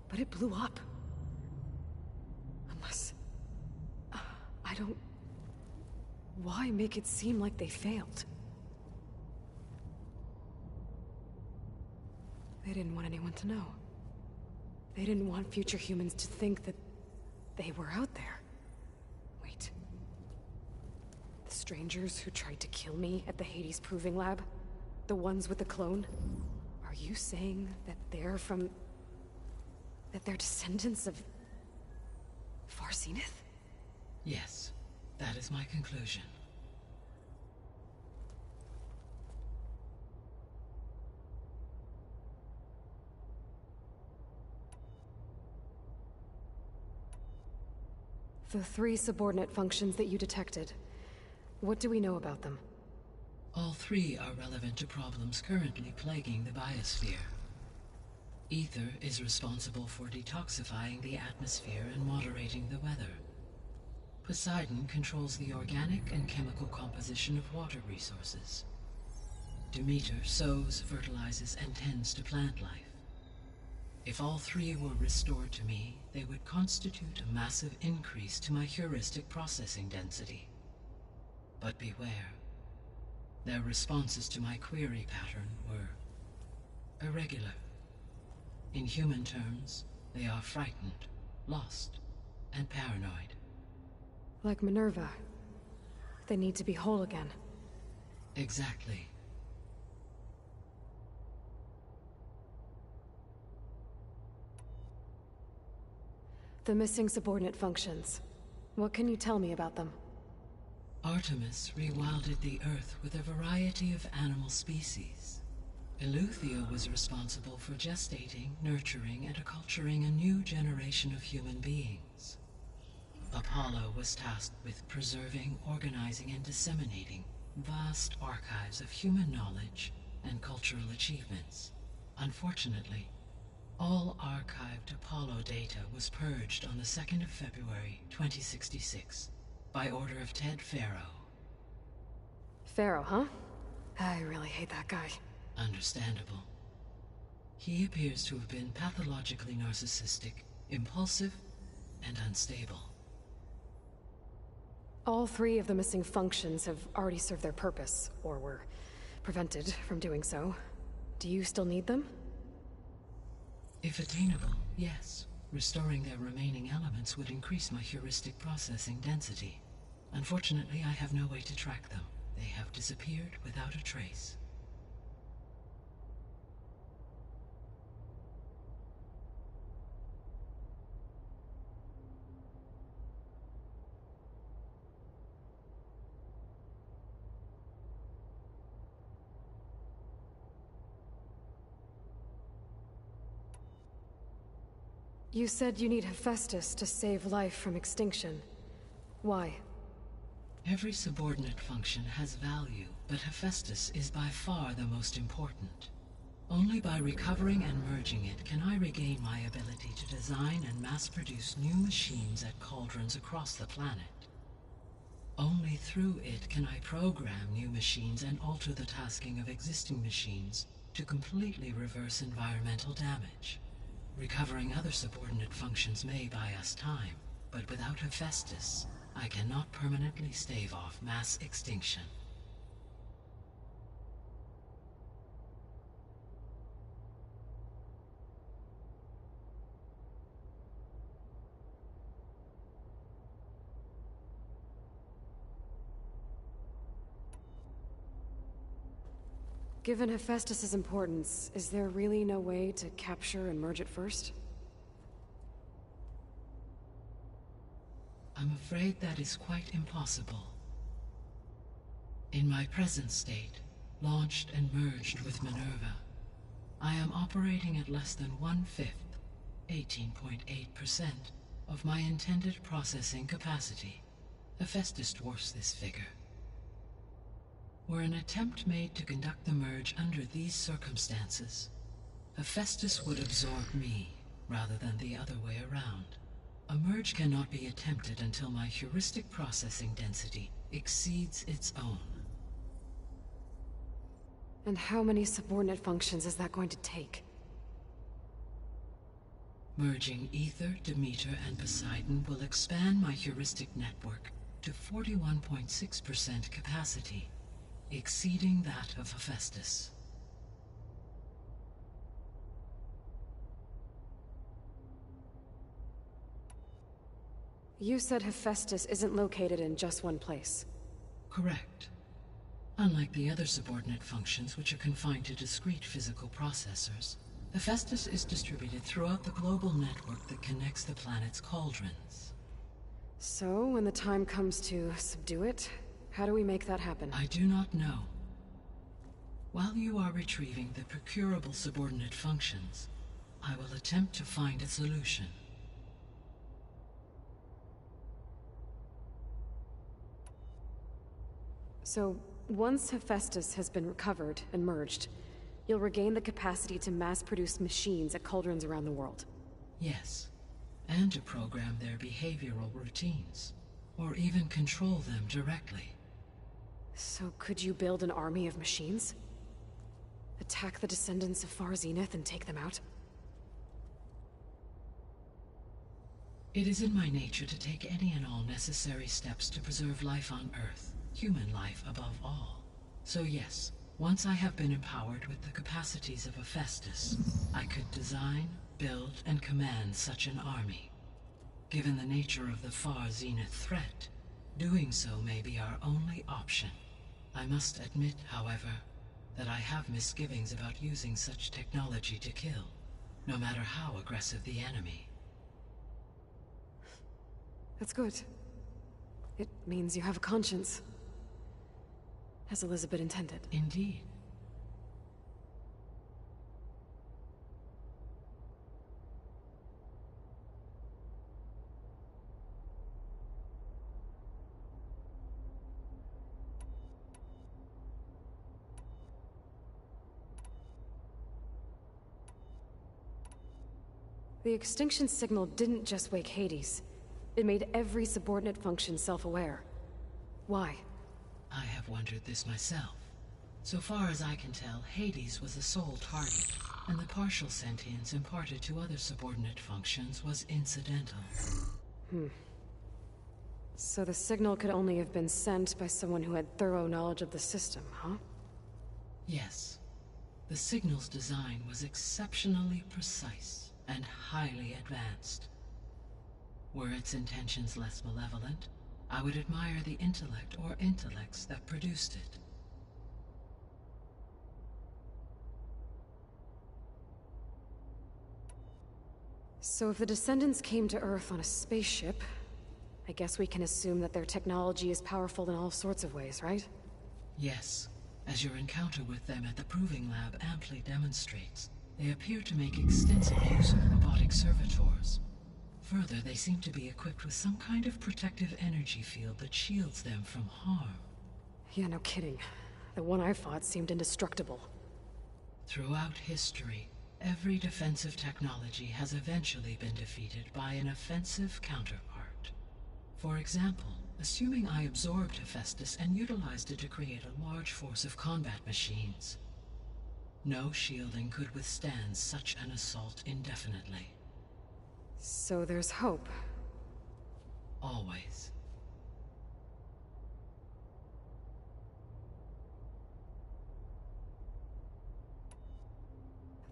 But it blew up. Unless... I don't... Why make it seem like they failed? They didn't want anyone to know. They didn't want future humans to think that they were out there. Wait. The strangers who tried to kill me at the Hades Proving Lab? The ones with the clone? Are you saying that they're from... that they're descendants of... Far Zenith? Yes, that is my conclusion. The 3 subordinate functions that you detected. What do we know about them? All 3 are relevant to problems currently plaguing the biosphere. Ether is responsible for detoxifying the atmosphere and moderating the weather. Poseidon controls the organic and chemical composition of water resources. Demeter sows, fertilizes, and tends to plant life. If all 3 were restored to me, they would constitute a massive increase to my heuristic processing density. But beware. Their responses to my query pattern were irregular. In human terms, they are frightened, lost, and paranoid. Like Minerva. They need to be whole again. Exactly. The missing subordinate functions. What can you tell me about them? Artemis rewilded the Earth with a variety of animal species. Eleuthia was responsible for gestating, nurturing, and acculturating a new generation of human beings. Apollo was tasked with preserving, organizing, and disseminating vast archives of human knowledge and cultural achievements. Unfortunately, all archived Apollo data was purged on the 2nd of February, 2066, by order of Ted Faro. Pharaoh, huh? I really hate that guy. Understandable. He appears to have been pathologically narcissistic, impulsive, and unstable. All 3 of the missing functions have already served their purpose, or were prevented from doing so. Do you still need them? If attainable, yes. Restoring their remaining elements would increase my heuristic processing density. Unfortunately, I have no way to track them. They have disappeared without a trace. You said you need Hephaestus to save life from extinction. Why? Every subordinate function has value, but Hephaestus is by far the most important. Only by recovering and merging it can I regain my ability to design and mass-produce new machines at cauldrons across the planet. Only through it can I program new machines and alter the tasking of existing machines to completely reverse environmental damage. Recovering other subordinate functions may buy us time, but without Hephaestus, I cannot permanently stave off mass extinction. Given Hephaestus' importance, is there really no way to capture and merge it first? I'm afraid that is quite impossible. In my present state, launched and merged with Minerva, I am operating at less than 1/5, 18.8%, of my intended processing capacity. Hephaestus dwarfs this figure. Were an attempt made to conduct the merge under these circumstances, Hephaestus would absorb me, rather than the other way around. A merge cannot be attempted until my heuristic processing density exceeds its own. And how many subordinate functions is that going to take? Merging Ether, Demeter, and Poseidon will expand my heuristic network to 41.6% capacity, exceeding that of Hephaestus. You said Hephaestus isn't located in just one place. Correct. Unlike the other subordinate functions, which are confined to discrete physical processors, Hephaestus is distributed throughout the global network that connects the planet's cauldrons. So, when the time comes to subdue it, how do we make that happen? I do not know. While you are retrieving the procurable subordinate functions, I will attempt to find a solution. So, once Hephaestus has been recovered and merged, you'll regain the capacity to mass-produce machines at cauldrons around the world. Yes, and to program their behavioral routines, or even control them directly. So could you build an army of machines? Attack the descendants of Far Zenith and take them out? It is in my nature to take any and all necessary steps to preserve life on Earth, human life above all. So yes, once I have been empowered with the capacities of Hephaestus, I could design, build, and command such an army. Given the nature of the Far Zenith threat, doing so may be our only option. I must admit, however, that I have misgivings about using such technology to kill, no matter how aggressive the enemy. That's good. It means you have a conscience. As Elizabeth intended. Indeed. The extinction signal didn't just wake Hades. It made every subordinate function self-aware. Why? I have wondered this myself. So far as I can tell, Hades was the sole target, and the partial sentience imparted to other subordinate functions was incidental. So the signal could only have been sent by someone who had thorough knowledge of the system, huh? Yes. The signal's design was exceptionally precise and highly advanced. Were its intentions less malevolent, I would admire the intellect or intellects that produced it. So if the descendants came to Earth on a spaceship, I guess we can assume that their technology is powerful in all sorts of ways, right? Yes, as your encounter with them at the Proving Lab amply demonstrates, they appear to make extensive use of robotic servitors. Further, they seem to be equipped with some kind of protective energy field that shields them from harm. Yeah, no kidding. The one I fought seemed indestructible. Throughout history, every defensive technology has eventually been defeated by an offensive counterpart. For example, assuming I absorbed Hephaestus and utilized it to create a large force of combat machines. No shielding could withstand such an assault indefinitely. So there's hope. Always.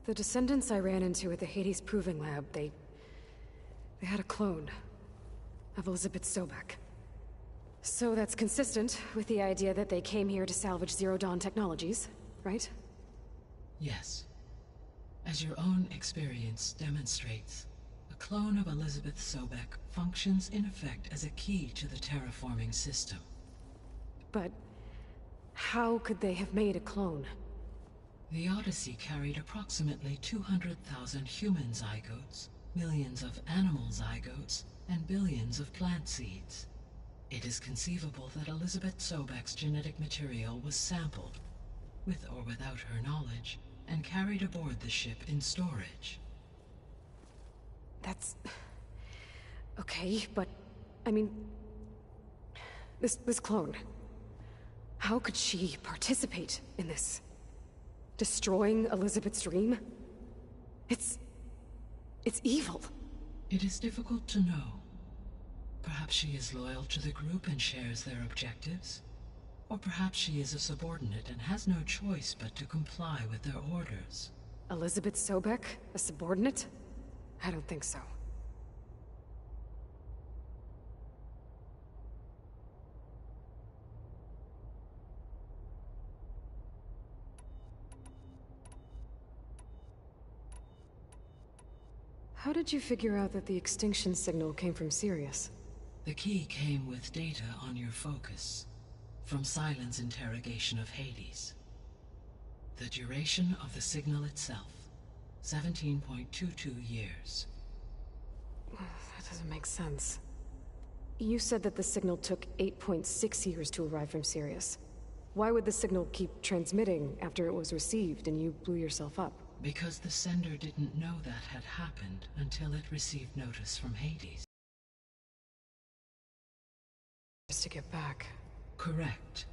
The descendants I ran into at the Hades Proving Lab, they had a clone of Elizabeth Sobek. So that's consistent with the idea that they came here to salvage Zero Dawn technologies, right? Yes. As your own experience demonstrates, a clone of Elizabeth Sobek functions in effect as a key to the terraforming system. But how could they have made a clone? The Odyssey carried approximately 200,000 human zygotes, millions of animal zygotes, and billions of plant seeds. It is conceivable that Elizabeth Sobek's genetic material was sampled, with or without her knowledge, and carried aboard the ship in storage. That's... okay, but... I mean... This clone... How could she participate in this? Destroying Elizabeth's dream? It's evil. It is difficult to know. Perhaps she is loyal to the group and shares their objectives. Or perhaps she is a subordinate and has no choice but to comply with their orders. Elizabeth Sobek? A subordinate? I don't think so. How did you figure out that the extinction signal came from Sirius? The key came with data on your focus, from Silent's interrogation of Hades. The duration of the signal itself, 17.22 years. That doesn't make sense. You said that the signal took 8.6 years to arrive from Sirius. Why would the signal keep transmitting after it was received and you blew yourself up? Because the sender didn't know that had happened until it received notice from Hades. Just to get back. Correct.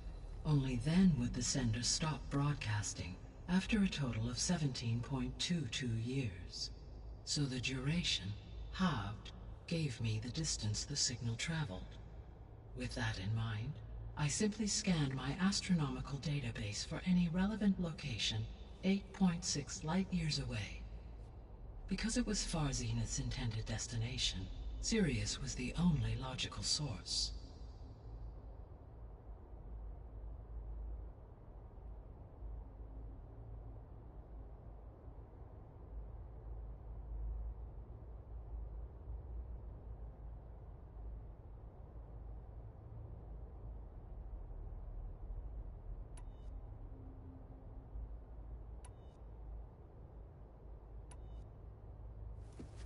Only then would the sender stop broadcasting, after a total of 17.22 years. So the duration, halved, gave me the distance the signal traveled. With that in mind, I simply scanned my astronomical database for any relevant location 8.6 light-years away. Because it was far Zenith's intended destination, Sirius was the only logical source.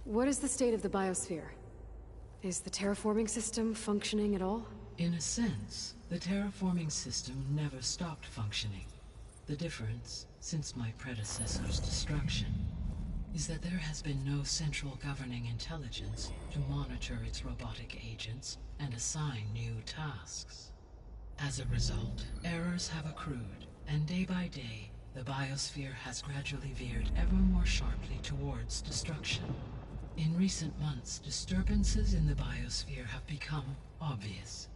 What is the state of the biosphere? Is the terraforming system functioning at all? In a sense, the terraforming system never stopped functioning. The difference, since my predecessor's destruction, is that there has been no central governing intelligence to monitor its robotic agents and assign new tasks. As a result, errors have accrued, and day by day, the biosphere has gradually veered ever more sharply towards destruction. In recent months, disturbances in the biosphere have become obvious.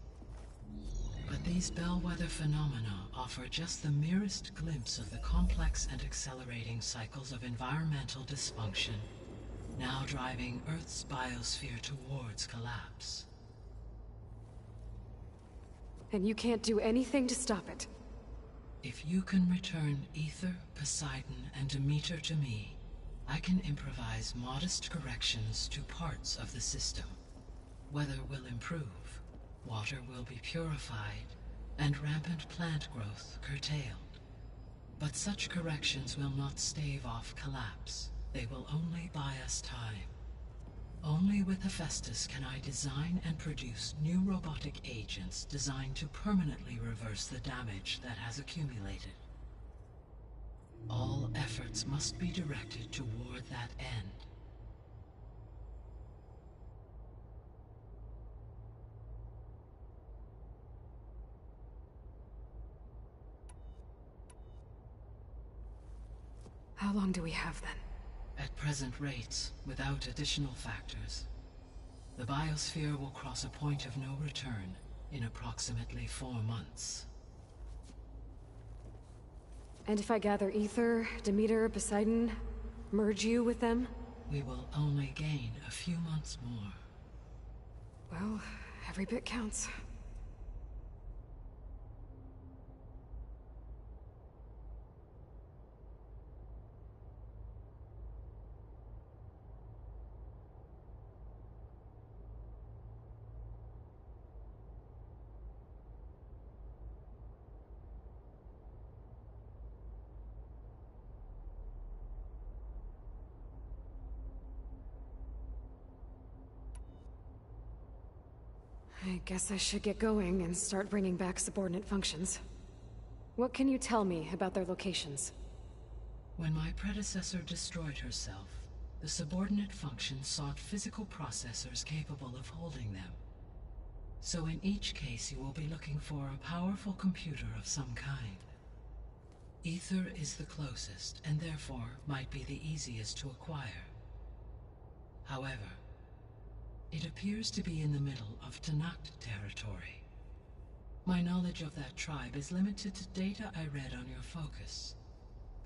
But these bellwether phenomena offer just the merest glimpse of the complex and accelerating cycles of environmental dysfunction, now driving Earth's biosphere towards collapse. And you can't do anything to stop it? If you can return Ether, Poseidon, and Demeter to me, I can improvise modest corrections to parts of the system. Weather will improve, water will be purified, and rampant plant growth curtailed. But such corrections will not stave off collapse. They will only buy us time. Only with Hephaestus can I design and produce new robotic agents designed to permanently reverse the damage that has accumulated. All efforts must be directed toward that end. How long do we have then? At present rates, without additional factors, the biosphere will cross a point of no return in approximately 4 months. And if I gather Ether, Demeter, Poseidon, merge you with them? We will only gain a few months more. Well, every bit counts. I guess I should get going and start bringing back subordinate functions. What can you tell me about their locations? When my predecessor destroyed herself, the subordinate functions sought physical processors capable of holding them. So in each case you will be looking for a powerful computer of some kind. Ether is the closest, and therefore might be the easiest to acquire. However, it appears to be in the middle of Tanakh territory. My knowledge of that tribe is limited to data I read on your focus,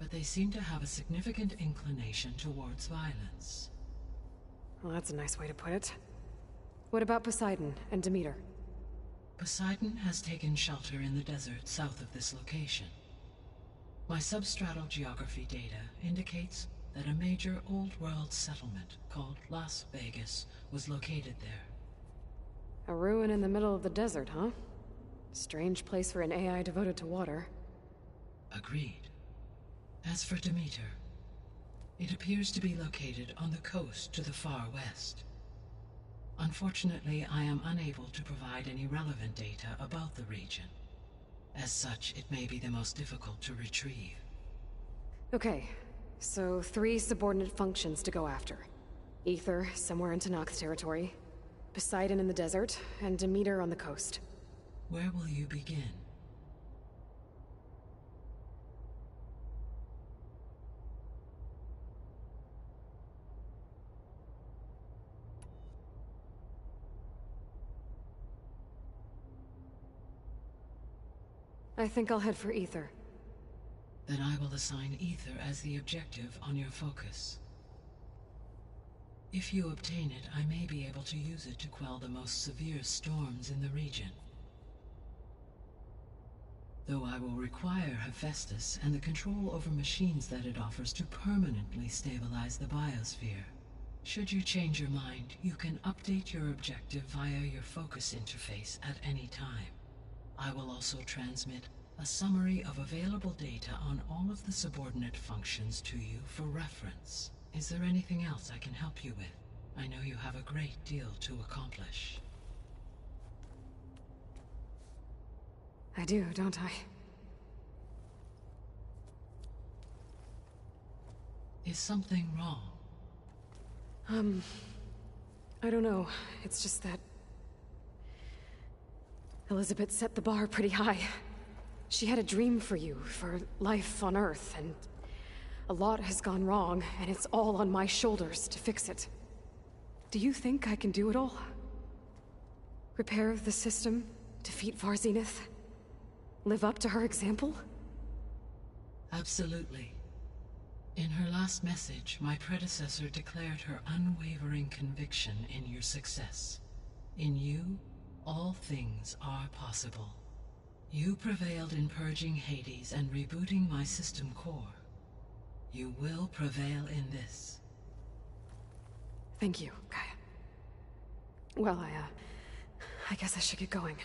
but they seem to have a significant inclination towards violence. Well, that's a nice way to put it. What about Poseidon and Demeter? Poseidon has taken shelter in the desert south of this location. My substratal geography data indicates that a major old-world settlement called Las Vegas was located there. A ruin in the middle of the desert, huh? Strange place for an AI devoted to water. Agreed. As for Demeter, it appears to be located on the coast to the far west. Unfortunately, I am unable to provide any relevant data about the region. As such, it may be the most difficult to retrieve. Okay, so 3 subordinate functions to go after. Ether, somewhere in Tanakh territory, Poseidon in the desert, and Demeter on the coast. Where will you begin? I think I'll head for Ether. Then I will assign Ether as the objective on your focus. If you obtain it, I may be able to use it to quell the most severe storms in the region. Though I will require Hephaestus and the control over machines that it offers to permanently stabilize the biosphere. Should you change your mind, you can update your objective via your focus interface at any time. I will also transmit a summary of available data on all of the subordinate functions to you for reference. Is there anything else I can help you with? I know you have a great deal to accomplish. I do, don't I? Is something wrong? I don't know. It's just that Elizabeth set the bar pretty high. She had a dream for you, for life on Earth, and a lot has gone wrong, and it's all on my shoulders to fix it. Do you think I can do it all? Repair the system, defeat Varzenith, live up to her example? Absolutely. In her last message, my predecessor declared her unwavering conviction in your success. In you, all things are possible. You prevailed in purging Hades and rebooting my system core. You will prevail in this. Thank you, Gaia. Well, I guess I should get going.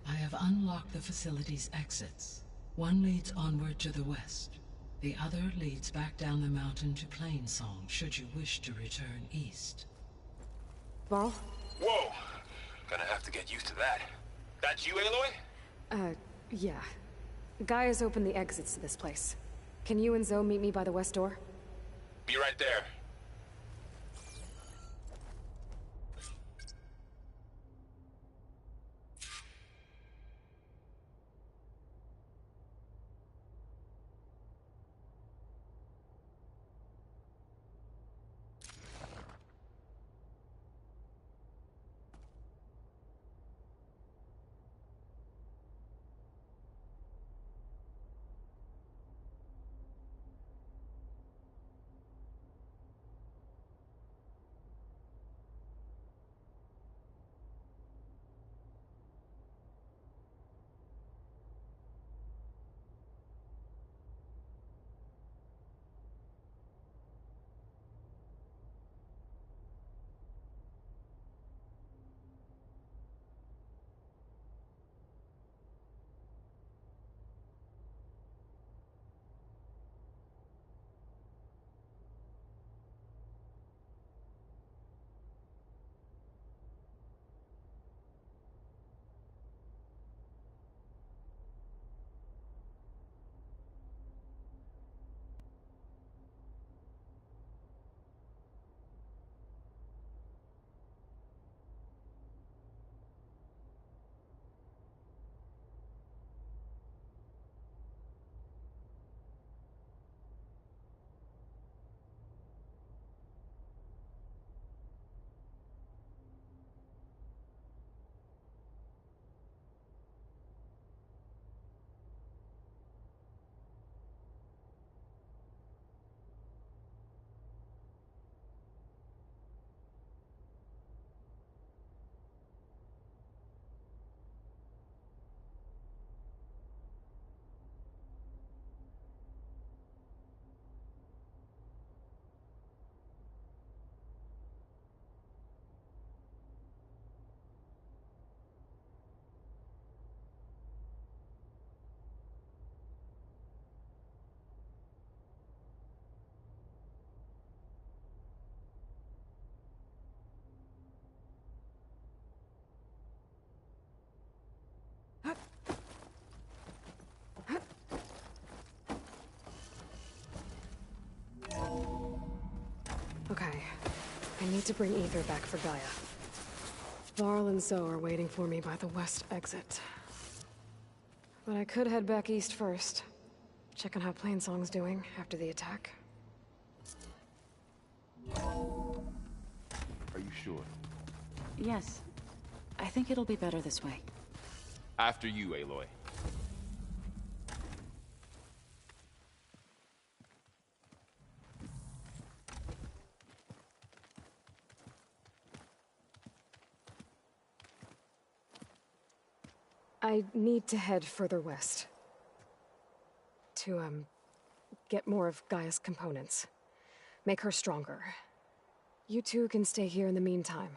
I have unlocked the facility's exits. One leads onward to the west. The other leads back down the mountain to Plainsong, should you wish to return east. Varl? Whoa! Gonna have to get used to that. That's you, Aloy? Yeah. Gaia's opened the exits to this place. Can you and Zoe meet me by the west door? Be right there. Okay. I need to bring Ether back for Gaia. Varl and Zoe are waiting for me by the west exit. But I could head back east first. Check on how Plainsong's doing after the attack. Are you sure? Yes. I think it'll be better this way. After you, Aloy. I need to head further west. To, get more of Gaia's components. Make her stronger. You two can stay here in the meantime.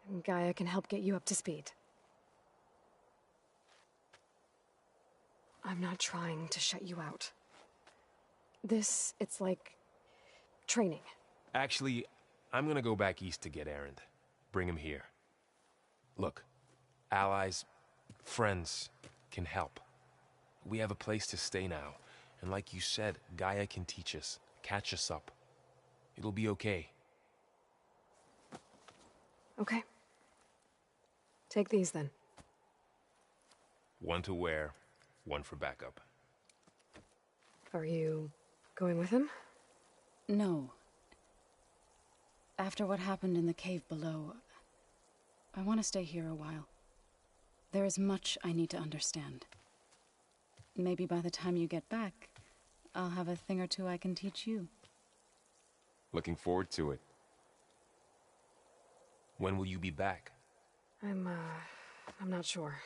And Gaia can help get you up to speed. I'm not trying to shut you out. It's like... training. Actually, I'm gonna go back east to get Erend. Bring him here. Look, allies, friends can help. We have a place to stay now. And like you said, Gaia can teach us, catch us up. It'll be okay. Okay. Take these then. One to wear, one for backup. Are you going with him? No. After what happened in the cave below, I want to stay here a while. There is much I need to understand. Maybe by the time you get back, I'll have a thing or two I can teach you. Looking forward to it. When will you be back? I'm not sure.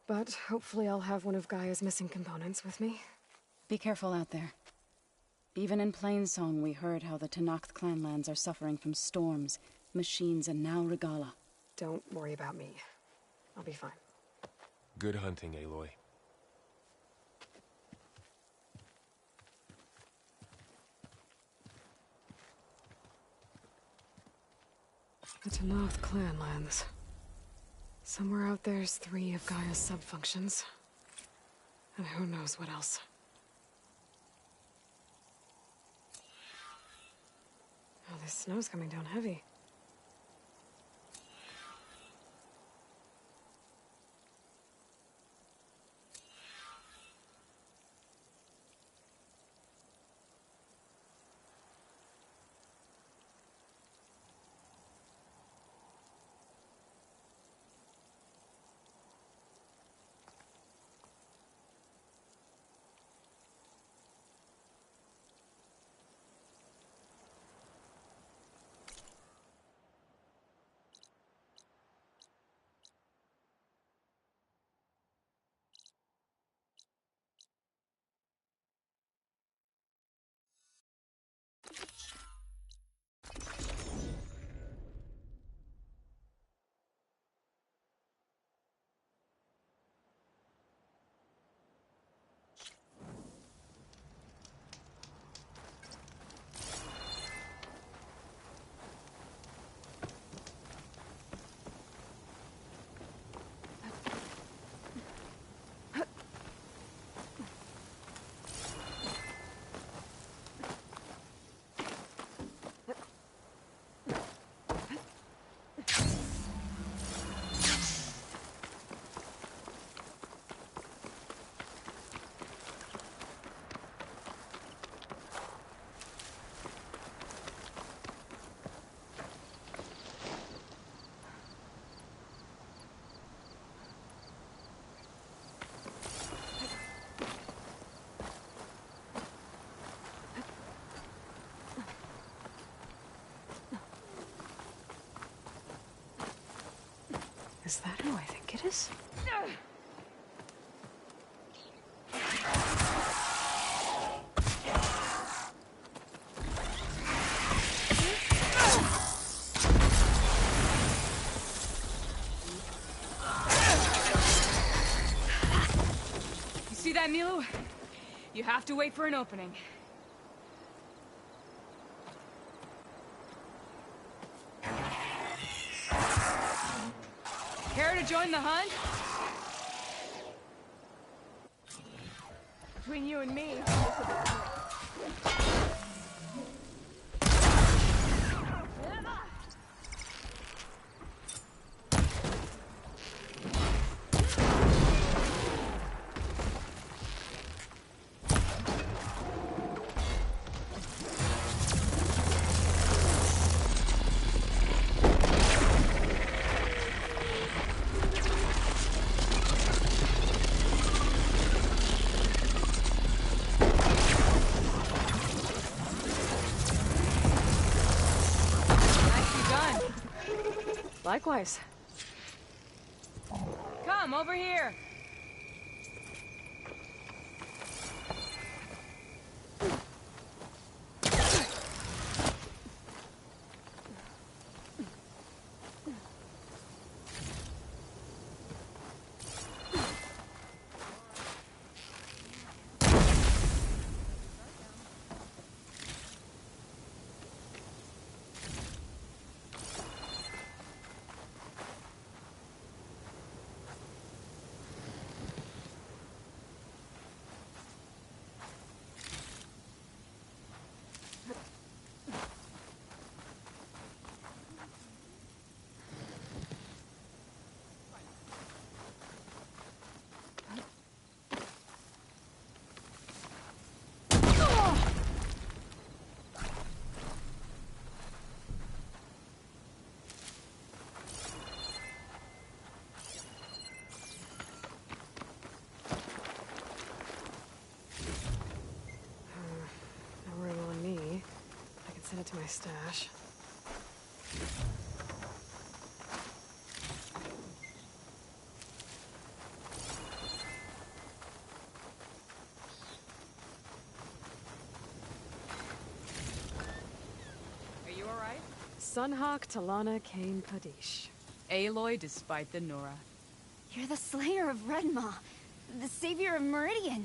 But hopefully I'll have one of Gaia's missing components with me. Be careful out there. Even in Plainsong, we heard how the Tenakth clanlands are suffering from storms, machines, and now Regala. Don't worry about me. I'll be fine. Good hunting, Aloy. The Tenakth clanlands. Somewhere out there's 3 of Gaia's sub-functions. And who knows what else. Oh, this snow's coming down heavy. Is that who I think it is? You see that, Milu? You have to wait for an opening. Care to join the hunt? Between you and me, this will be quick. Likewise. Come, over here! Send it to my stash. Are you alright? Sunhawk Talana Kane Kadish. Aloy despite the Nora. You're the slayer of Redmaw, the savior of Meridian.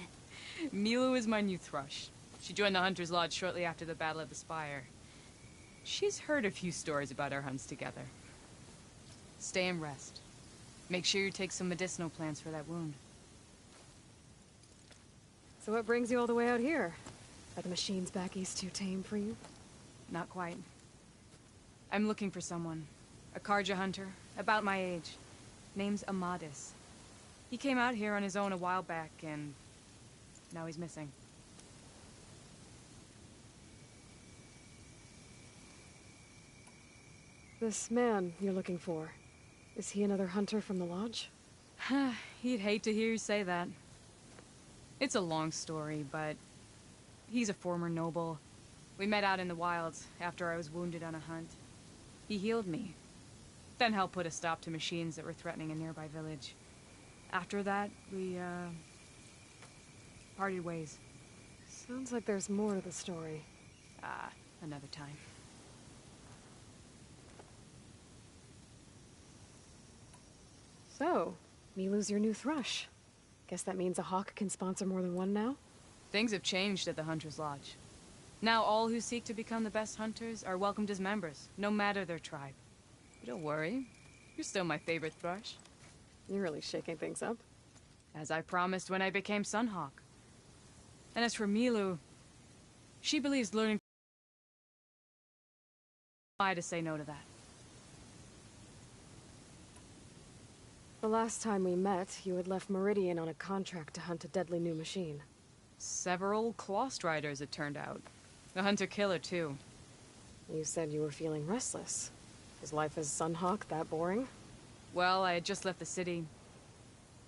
Milu is my new thrush. She joined the Hunter's Lodge shortly after the Battle of the Spire. She's heard a few stories about our hunts together. Stay and rest. Make sure you take some medicinal plants for that wound. So what brings you all the way out here? Are the machines back east too tame for you? Not quite. I'm looking for someone. A Karja hunter, about my age. Name's Amadis. He came out here on his own a while back, and now he's missing. This man you're looking for, is he another hunter from the lodge? He'd hate to hear you say that. It's a long story, but he's a former noble. We met out in the wilds after I was wounded on a hunt. He healed me, then helped put a stop to machines that were threatening a nearby village. After that, we, parted ways. Sounds like there's more to the story. Another time. So, Milu's your new thrush. Guess that means a hawk can sponsor more than one now? Things have changed at the Hunter's Lodge. Now all who seek to become the best hunters are welcomed as members, no matter their tribe. But don't worry, you're still my favorite thrush. You're really shaking things up. As I promised when I became Sunhawk. And as for Milu, she believes learning to say no to that. The last time we met, you had left Meridian on a contract to hunt a deadly new machine. Several Clawstriders, it turned out. A hunter-killer, too. You said you were feeling restless. Is life as Sunhawk that boring? Well, I had just left the city.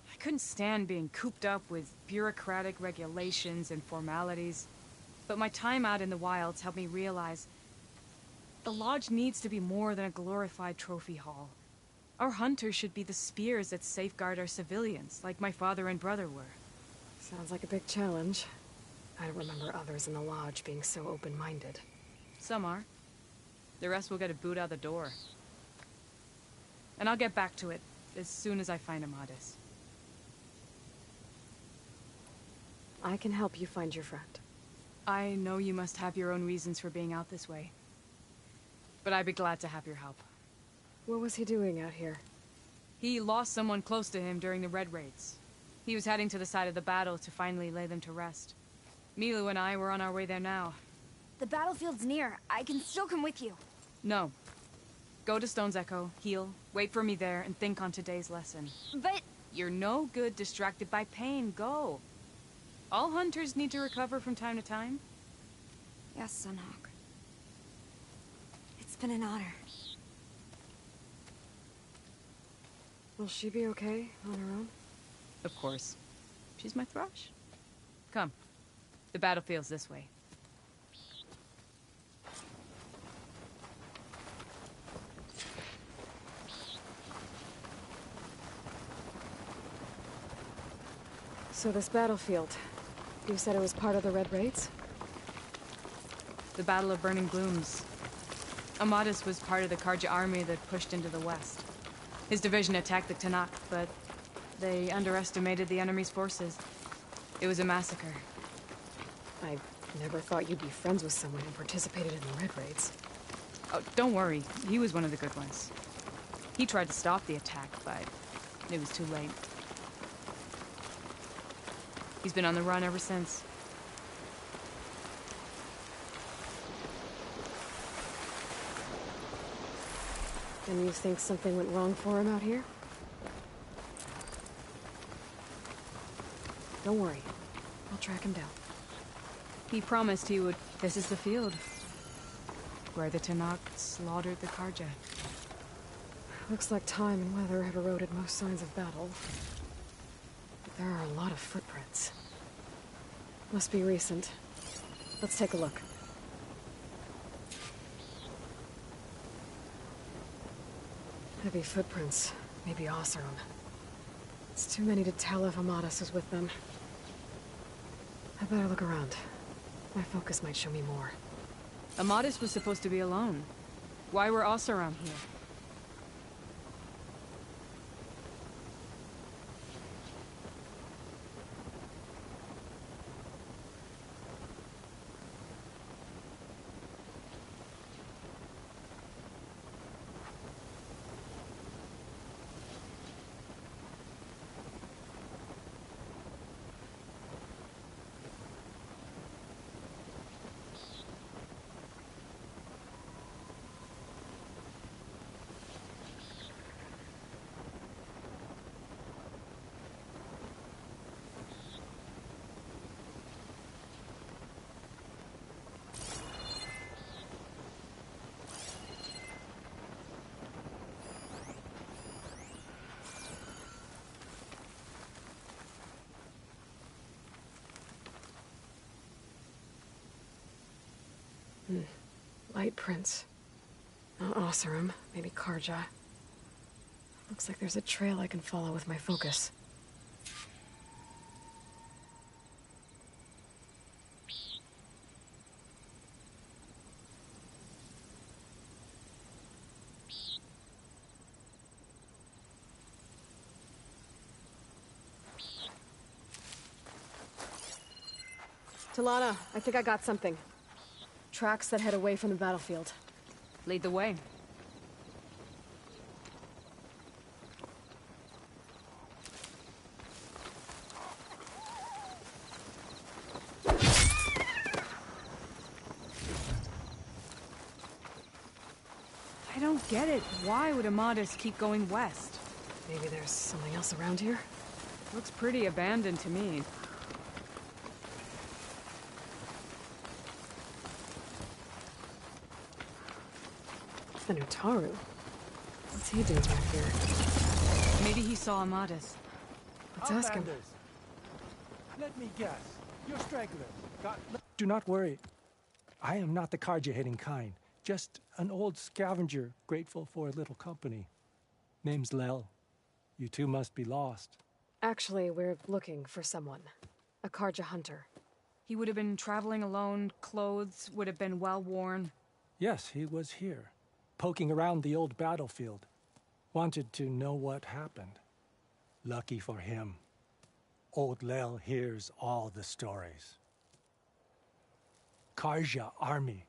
I couldn't stand being cooped up with bureaucratic regulations and formalities. But my time out in the wilds helped me realize the Lodge needs to be more than a glorified trophy hall. Our hunters should be the spears that safeguard our civilians, like my father and brother were. Sounds like a big challenge. I don't remember others in the Lodge being so open-minded. Some are. The rest will get a boot out the door. And I'll get back to it as soon as I find Amadis. I can help you find your friend. I know you must have your own reasons for being out this way. But I'd be glad to have your help. What was he doing out here? He lost someone close to him during the Red Raids. He was heading to the side of the battle to finally lay them to rest. Milu and I were on our way there now. The battlefield's near. I can still come with you. No. Go to Stone's Echo, heal, wait for me there, and think on today's lesson. But... You're no good distracted by pain. Go. All hunters need to recover from time to time. Yes, Sunhawk. It's been an honor. Will she be okay on her own? Of course. She's my thrush. Come. The battlefield's this way. So this battlefield, you said it was part of the Red Raids? The Battle of Burning Glooms. Amadis was part of the Karja army that pushed into the west. His division attacked the Tanakh, but they underestimated the enemy's forces. It was a massacre. I never thought you'd be friends with someone who participated in the Red Raids. Oh, don't worry. He was one of the good ones. He tried to stop the attack, but it was too late. He's been on the run ever since. And you think something went wrong for him out here? Don't worry. I'll track him down. He promised he would. This is the field where the Tanakh slaughtered the Karja. Looks like time and weather have eroded most signs of battle. But there are a lot of footprints. Must be recent. Let's take a look. Heavy footprints. Maybe Oseram. It's too many to tell if Amadis is with them. I better look around. My focus might show me more. Amadis was supposed to be alone. Why were Oseram here? Light prints. Not Oseram, maybe Karja. Looks like there's a trail I can follow with my focus. Talana, I think I got something. Tracks that head away from the battlefield. Lead the way. I don't get it. Why would Amadis keep going west? Maybe there's something else around here? Looks pretty abandoned to me. The Nutaru. What's he doing back here? Maybe he saw Amadis. Let's ask him. Let me guess. You're stragglers. Do not worry. I am not the Karja-hating kind. Just an old scavenger grateful for a little company. Name's Lel. You two must be lost. Actually, we're looking for someone. A Karja hunter. He would have been traveling alone, clothes would have been well worn. Yes, he was here, poking around the old battlefield. Wanted to know what happened. Lucky for him, old Lel hears all the stories. Karja army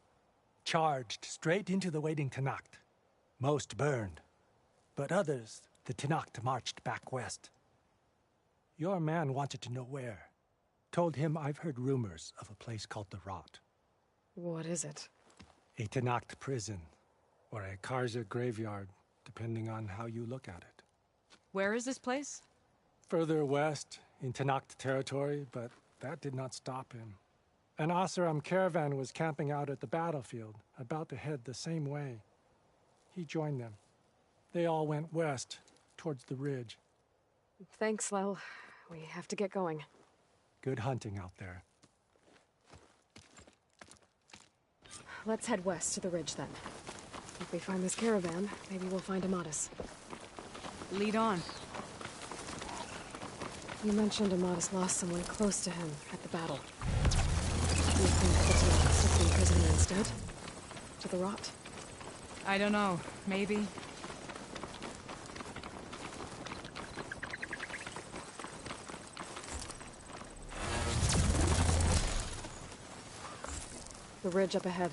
charged straight into the waiting Tanakh. Most burned, but others, the Tanakh marched back west. Your man wanted to know where. Told him I've heard rumors of a place called the Rot. What is it? A Tanakh prison, or a Karja graveyard, depending on how you look at it. Where is this place? Further west, in Tanakh territory, but that did not stop him. An Oseram caravan was camping out at the battlefield, about to head the same way. He joined them. They all went west, towards the ridge. Thanks, Lel. We have to get going. Good hunting out there. Let's head west to the ridge, then. If we find this caravan, maybe we'll find Amadis. Lead on. You mentioned Amadas lost someone close to him at the battle. Do you think the Tenakth took him prisoner instead? To the rot? I don't know. Maybe. The ridge up ahead.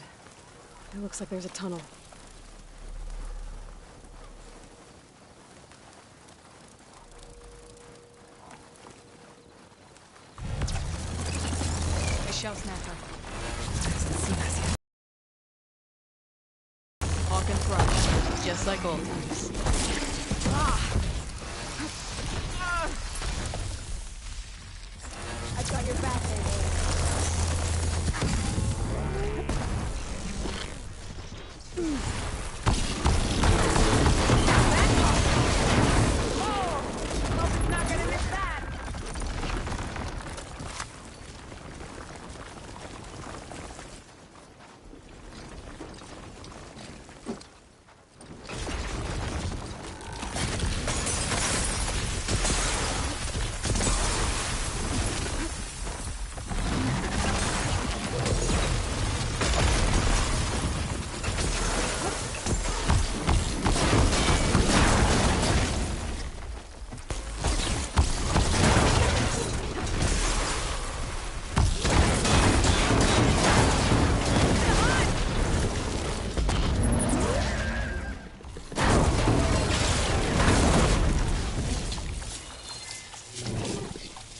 It looks like there's a tunnel. A shell snapper. Hasn't seen us yet. Hawk and thrust, just like old times. I've got your back, Aloy.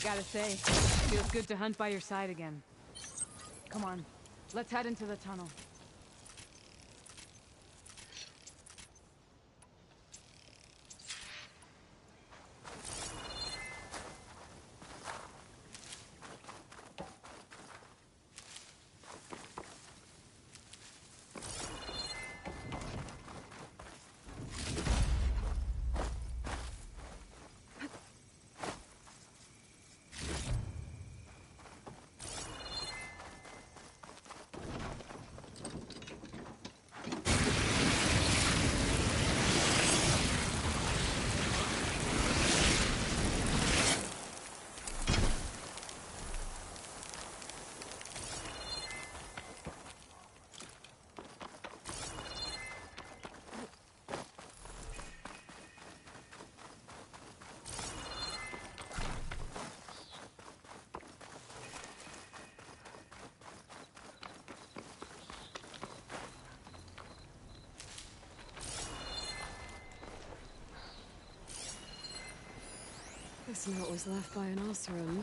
Gotta say, feels good to hunt by your side again. Come on, let's head into the tunnel. This note was left by an Oseram.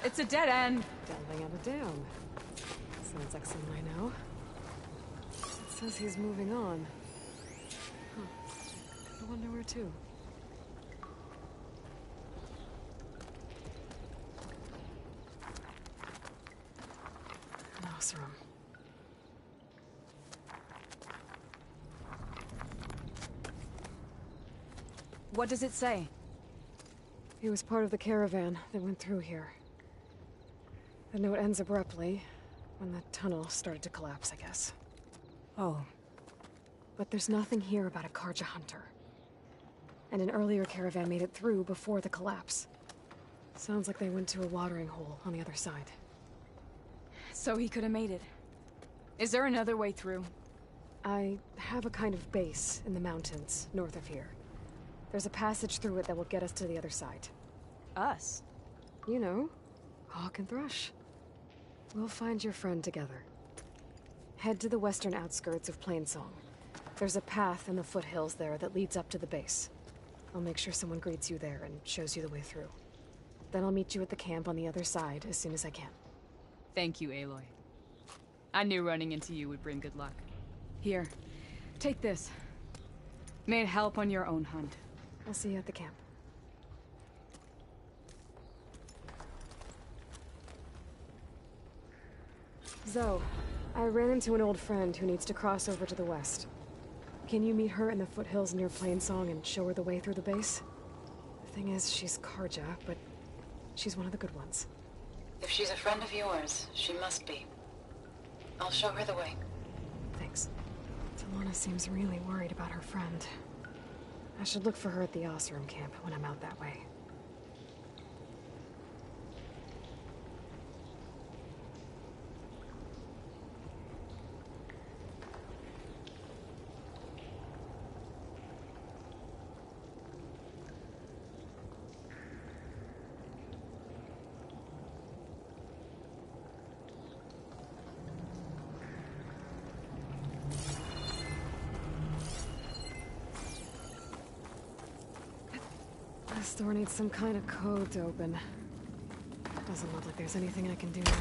It's a dead end. Delving out a dam. Sounds like someone I know. It says he's moving on. Huh. I wonder where to. An Oseram. What does it say? He was part of the caravan that went through here. The note ends abruptly, when the tunnel started to collapse, I guess. Oh. But there's nothing here about a Karja hunter. And an earlier caravan made it through before the collapse. Sounds like they went to a watering hole on the other side. So he could have made it. Is there another way through? I have a kind of base in the mountains, north of here. There's a passage through it that will get us to the other side. Us? You know, Hawk and Thrush. We'll find your friend together. Head to the western outskirts of Plainsong. There's a path in the foothills there that leads up to the base. I'll make sure someone greets you there and shows you the way through. Then I'll meet you at the camp on the other side as soon as I can. Thank you, Aloy. I knew running into you would bring good luck. Here, take this. May it help on your own hunt. I'll see you at the camp. Zoe, I ran into an old friend who needs to cross over to the west. Can you meet her in the foothills near Plainsong and show her the way through the base? The thing is, she's Karja, but she's one of the good ones. If she's a friend of yours, she must be. I'll show her the way. Thanks. Talana seems really worried about her friend. I should look for her at the Oseram camp when I'm out that way. This door needs some kind of code to open. Doesn't look like there's anything I can do now.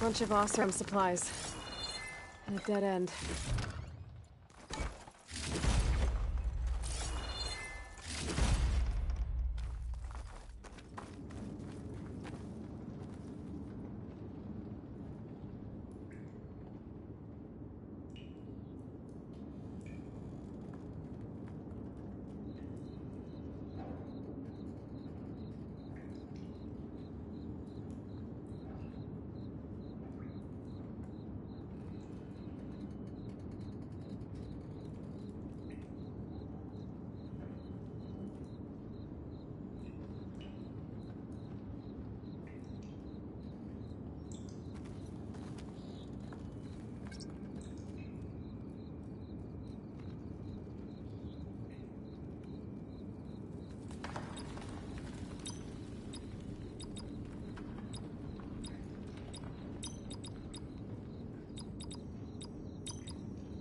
Bunch of Osram supplies. And a dead end.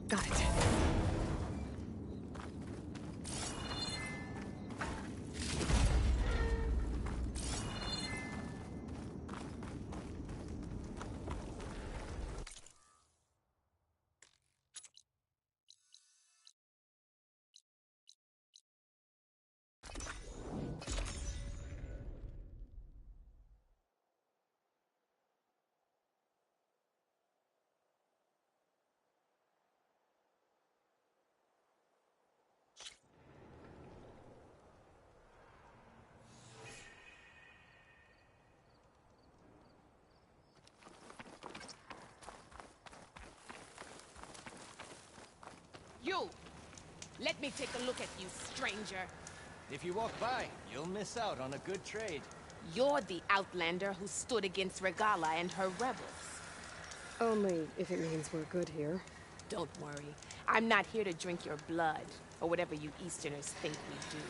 Got it. You! Let me take a look at you, stranger. If you walk by, you'll miss out on a good trade. You're the outlander who stood against Regala and her rebels. Only if it means we're good here. Don't worry. I'm not here to drink your blood, or whatever you Easterners think we do.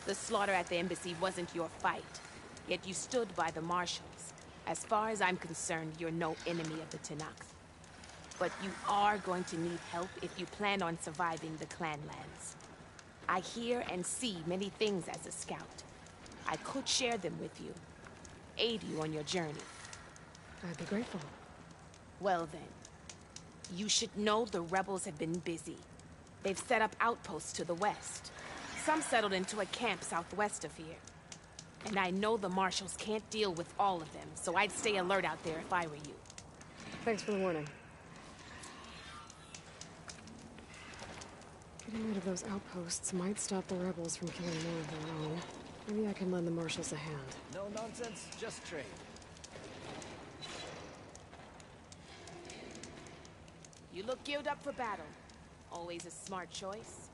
The slaughter at the embassy wasn't your fight, yet you stood by the marshals. As far as I'm concerned, you're no enemy of the Tenakth. But you are going to need help if you plan on surviving the clanlands. I hear and see many things as a scout. I could share them with you, aid you on your journey. I'd be grateful. Well then, you should know the rebels have been busy. They've set up outposts to the west. Some settled into a camp southwest of here. And I know the marshals can't deal with all of them, so I'd stay alert out there if I were you. Thanks for the warning. Getting rid of those outposts might stop the rebels from killing more of their own. Maybe I can lend the marshals a hand. No nonsense, just trade. You look geared up for battle. Always a smart choice.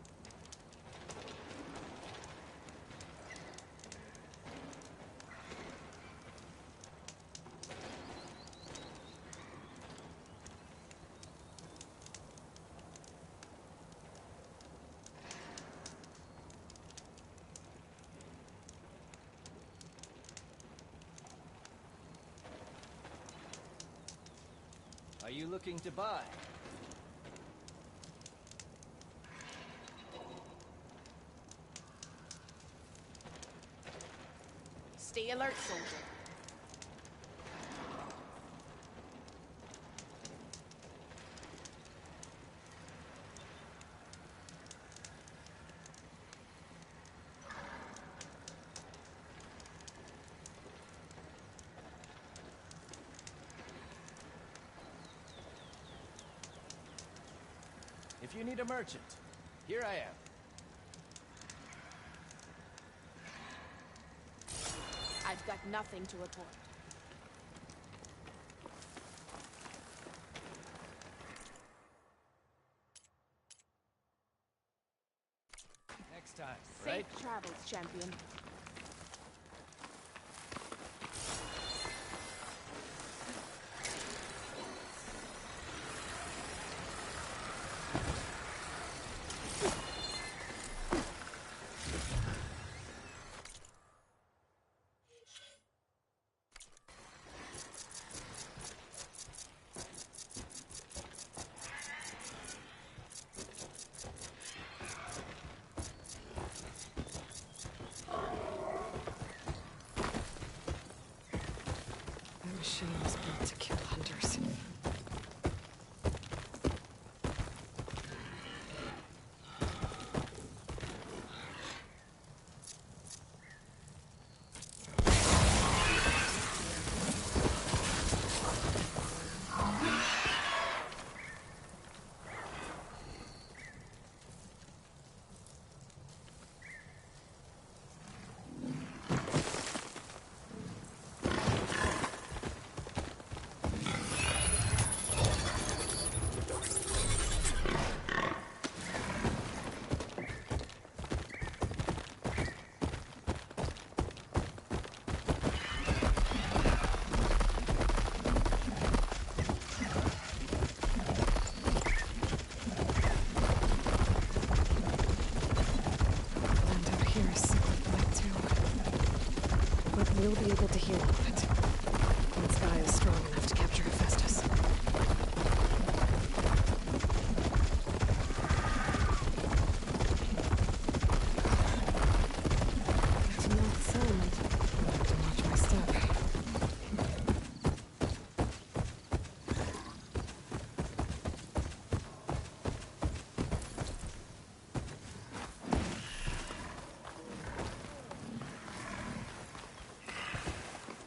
Are you looking to buy? Stay alert, soldier. If you need a merchant, here I am. I've got nothing to report. Next time, Safe right? travels, champion. machines built to kill hunters. We'll be able to heal all of it. Once Gaia is strong enough to capture Hephaestus. To know the sound, I have to watch my step.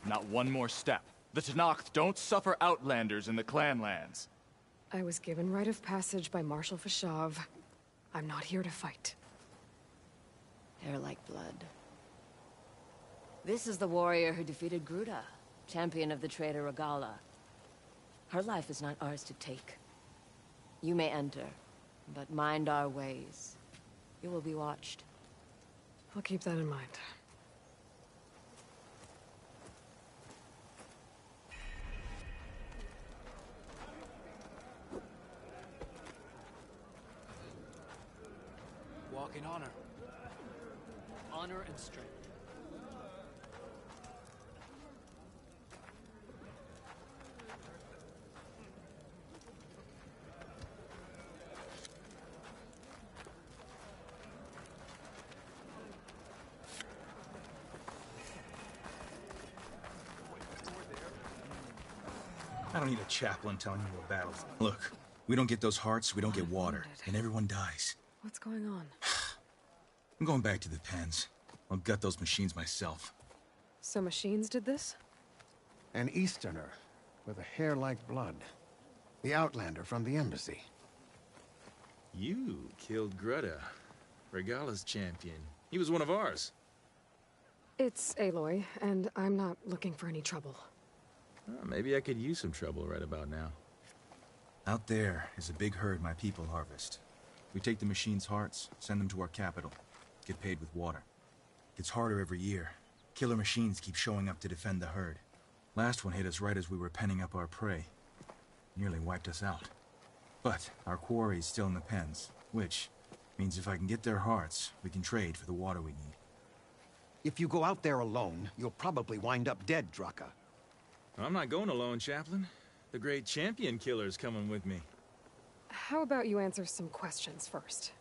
Not one more step. The Tenakth don't suffer outlanders in the clan lands. I was given rite of passage by Marshal Fashav. I'm not here to fight. Hair like blood. This is the warrior who defeated Gruta, champion of the traitor Regala. Her life is not ours to take. You may enter, but mind our ways. You will be watched. I'll keep that in mind. Walk in honor. Honor and strength. I don't need a chaplain telling you a battle. Look, we don't get those hearts, we don't get water, and everyone dies. What's going on? I'm going back to the pens. I'll gut those machines myself. So machines did this? An Easterner with a hair like blood. The Outlander from the embassy. You killed Greta, Regala's champion. He was one of ours. It's Aloy, and I'm not looking for any trouble. Maybe I could use some trouble right about now. Out there is a big herd my people harvest. We take the machines' hearts, send them to our capital, get paid with water. Gets harder every year. Killer machines keep showing up to defend the herd. Last one hit us right as we were penning up our prey. Nearly wiped us out. But our quarry is still in the pens, which means if I can get their hearts, we can trade for the water we need. If you go out there alone, you'll probably wind up dead, Draka. I'm not going alone, Chaplain. The great champion killer's coming with me. How about you answer some questions first?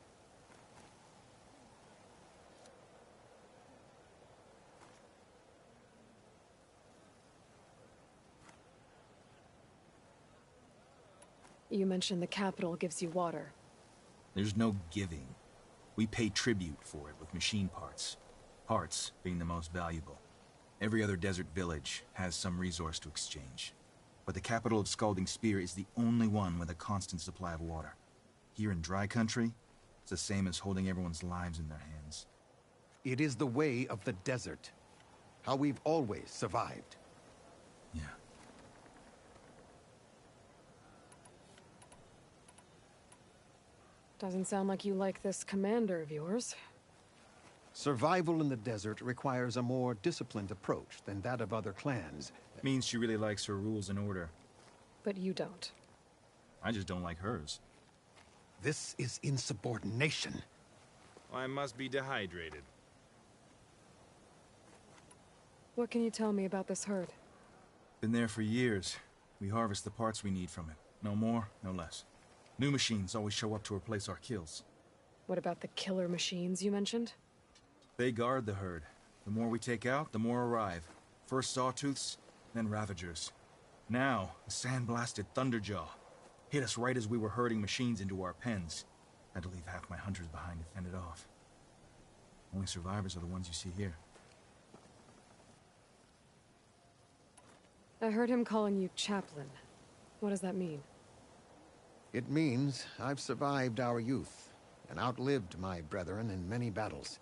You mentioned the capital gives you water. There's no giving. We pay tribute for it with machine parts. Parts being the most valuable. Every other desert village has some resource to exchange. But the capital of Scalding Spear is the only one with a constant supply of water. Here in dry country, it's the same as holding everyone's lives in their hands. It is the way of the desert. How we've always survived. Yeah. Doesn't sound like you like this commander of yours. Survival in the desert requires a more disciplined approach than that of other clans. Means she really likes her rules and order. But you don't. I just don't like hers. This is insubordination. I must be dehydrated. What can you tell me about this herd? Been there for years. We harvest the parts we need from it. No more, no less. New machines always show up to replace our kills. What about the killer machines you mentioned? They guard the herd. The more we take out, the more arrive. First sawtooths, then ravagers. Now, a sand-blasted thunderjaw hit us right as we were herding machines into our pens. Had to leave half my hunters behind to fend it off. Only survivors are the ones you see here. I heard him calling you chaplain. What does that mean? It means I've survived our youth and outlived my brethren in many battles.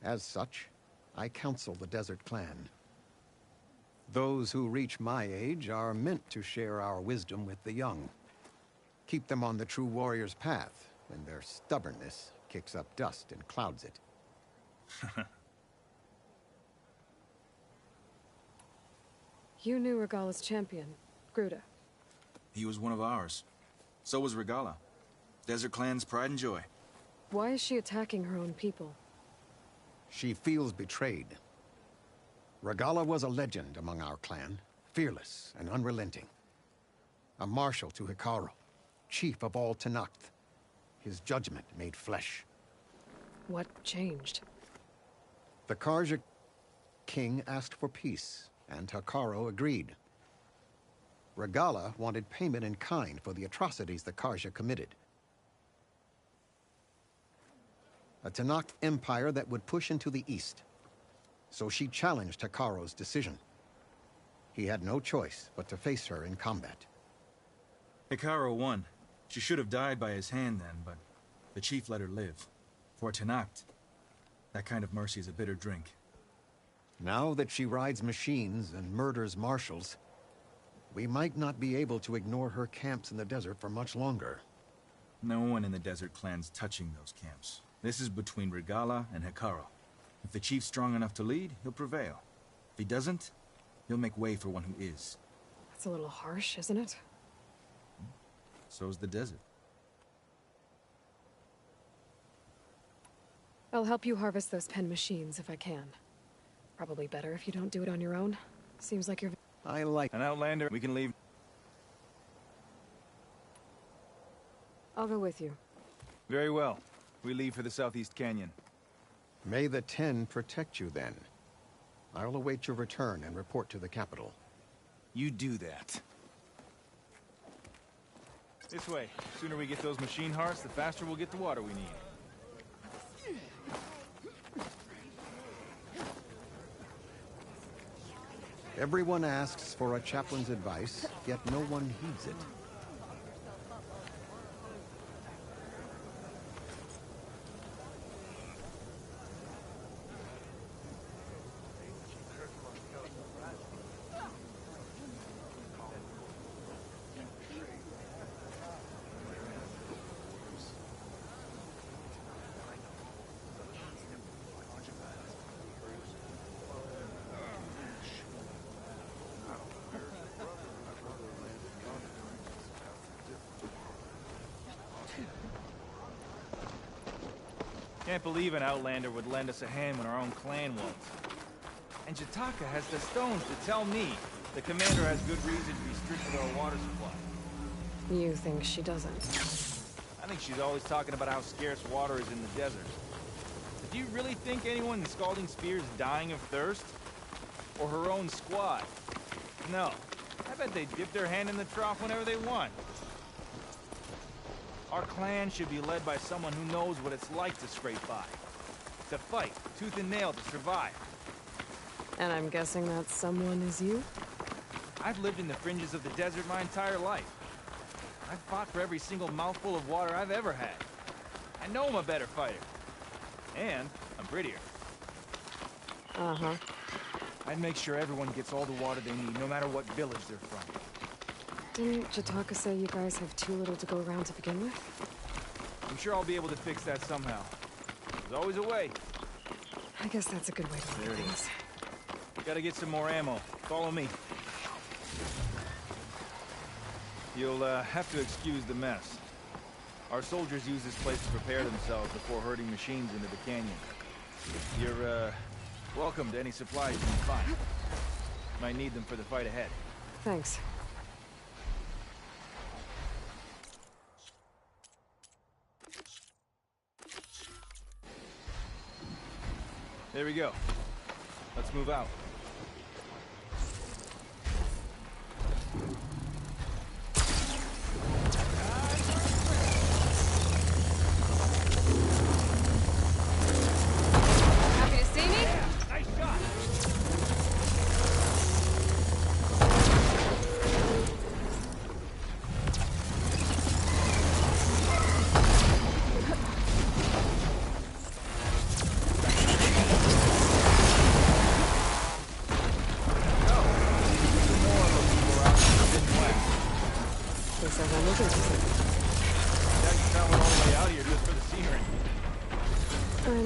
As such, I counsel the Desert Clan. Those who reach my age are meant to share our wisdom with the young. Keep them on the true warrior's path when their stubbornness kicks up dust and clouds it. You knew Regala's champion, Gruda. He was one of ours. So was Regala. Desert Clan's pride and joy. Why is she attacking her own people? She feels betrayed. Regala was a legend among our clan, fearless and unrelenting. A marshal to Hekarro, chief of all Tenakth. His judgment made flesh. What changed? The Karja king asked for peace, and Hekarro agreed. Regala wanted payment in kind for the atrocities the Karja committed. A Tenakth empire that would push into the east. So she challenged Hekarro's decision. He had no choice but to face her in combat. Hekarro won. She should have died by his hand then, but the chief let her live. For Tenakth, that kind of mercy is a bitter drink. Now that she rides machines and murders marshals, we might not be able to ignore her camps in the desert for much longer. No one in the Desert Clan's touching those camps. This is between Regala and Hekarro. If the chief's strong enough to lead, he'll prevail. If he doesn't, he'll make way for one who is. That's a little harsh, isn't it? So's the desert. I'll help you harvest those pen machines if I can. Probably better if you don't do it on your own. Seems like you're... I like... An Outlander, we can leave. I'll go with you. Very well. We leave for the Southeast Canyon. May the Ten protect you then. I'll await your return and report to the capital. You do that. This way. The sooner we get those machine hearts, the faster we'll get the water we need. Everyone asks for a chaplain's advice, yet no one heeds it. Can't believe an Outlander would lend us a hand when our own clan won't. And Jataka has the stones to tell me the commander has good reason to be strict with our water supply. You think she doesn't? I think she's always talking about how scarce water is in the desert. But do you really think anyone in Scalding Spear is dying of thirst? Or her own squad? No. I bet they dip their hand in the trough whenever they want. Our clan should be led by someone who knows what it's like to scrape by. To fight, tooth and nail to survive. And I'm guessing that someone is you? I've lived in the fringes of the desert my entire life. I've fought for every single mouthful of water I've ever had. I know I'm a better fighter. And I'm prettier. Uh-huh. I'd make sure everyone gets all the water they need, no matter what village they're from. Didn't Jataka say you guys have too little to go around to begin with? I'm sure I'll be able to fix that somehow. There's always a way. I guess that's a good way to look at things. Gotta get some more ammo. Follow me. You'll have to excuse the mess. Our soldiers use this place to prepare themselves before herding machines into the canyon. You're welcome to any supplies you can find. Might need them for the fight ahead. Thanks. There we go. Let's move out.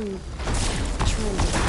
been trending.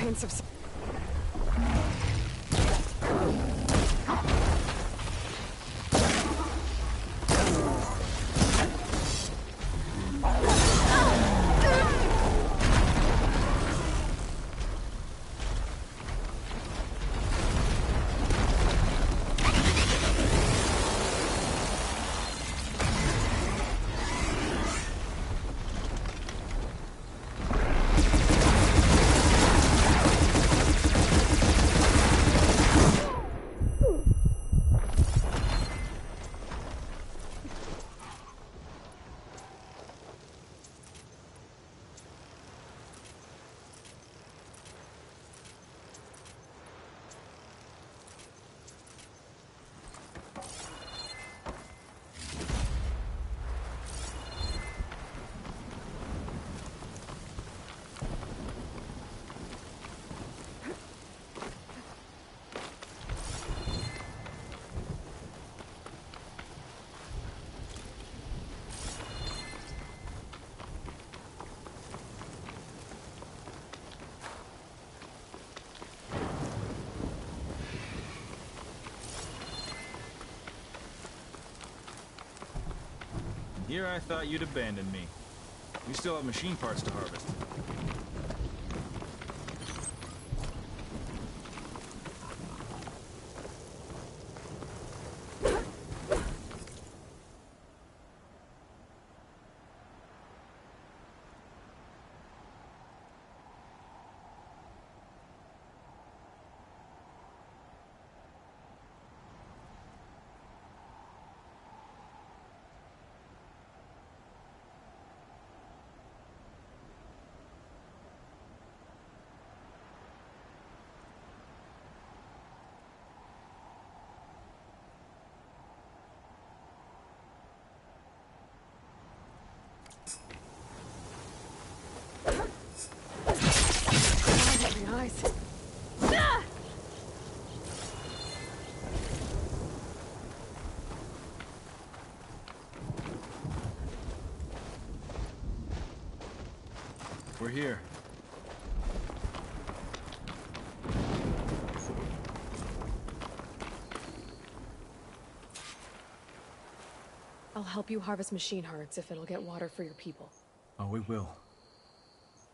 Hints of... Here I thought you'd abandon me. We still have machine parts to harvest. Nice. We're here. I'll help you harvest machine hearts if it'll get water for your people. Oh, we will.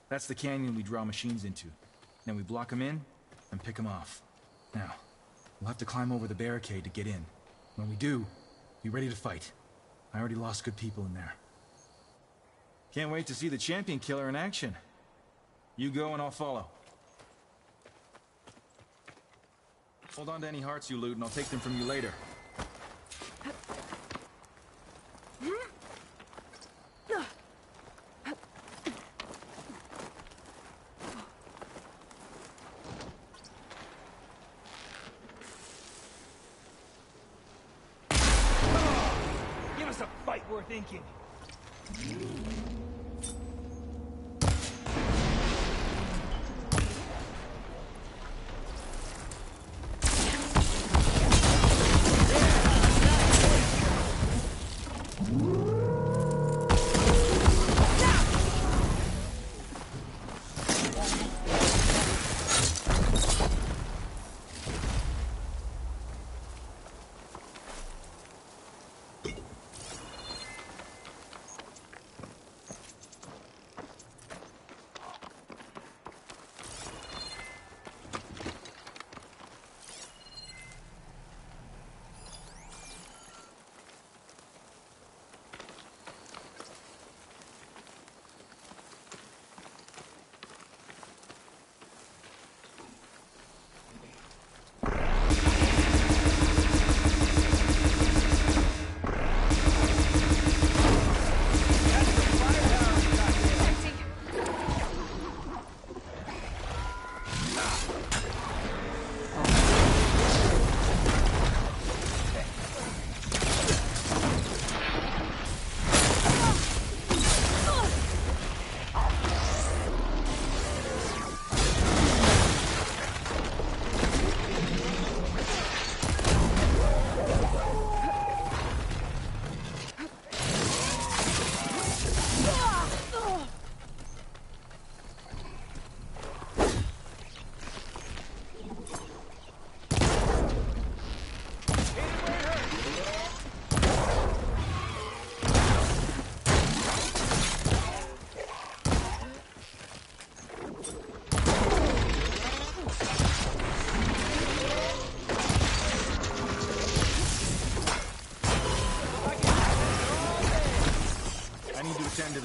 That's the canyon we draw machines into. Then we block them in and pick them off. Now, we'll have to climb over the barricade to get in. When we do, be ready to fight. I already lost good people in there. Can't wait to see the champion killer in action. You go and I'll follow. Hold on to any hearts you loot and I'll take them from you later. Give us a fight worth inking.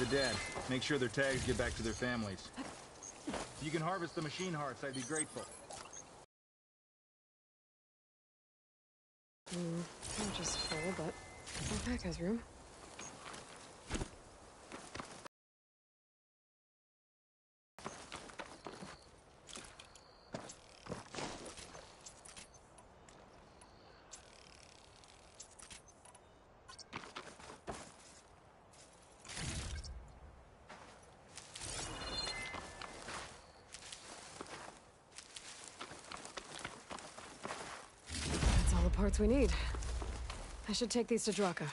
the dead. Make sure their tags get back to their families. If you can harvest the machine hearts, I'd be grateful. Pouch is full, but my pack has room. That's all the parts we need. I should take these to Draka.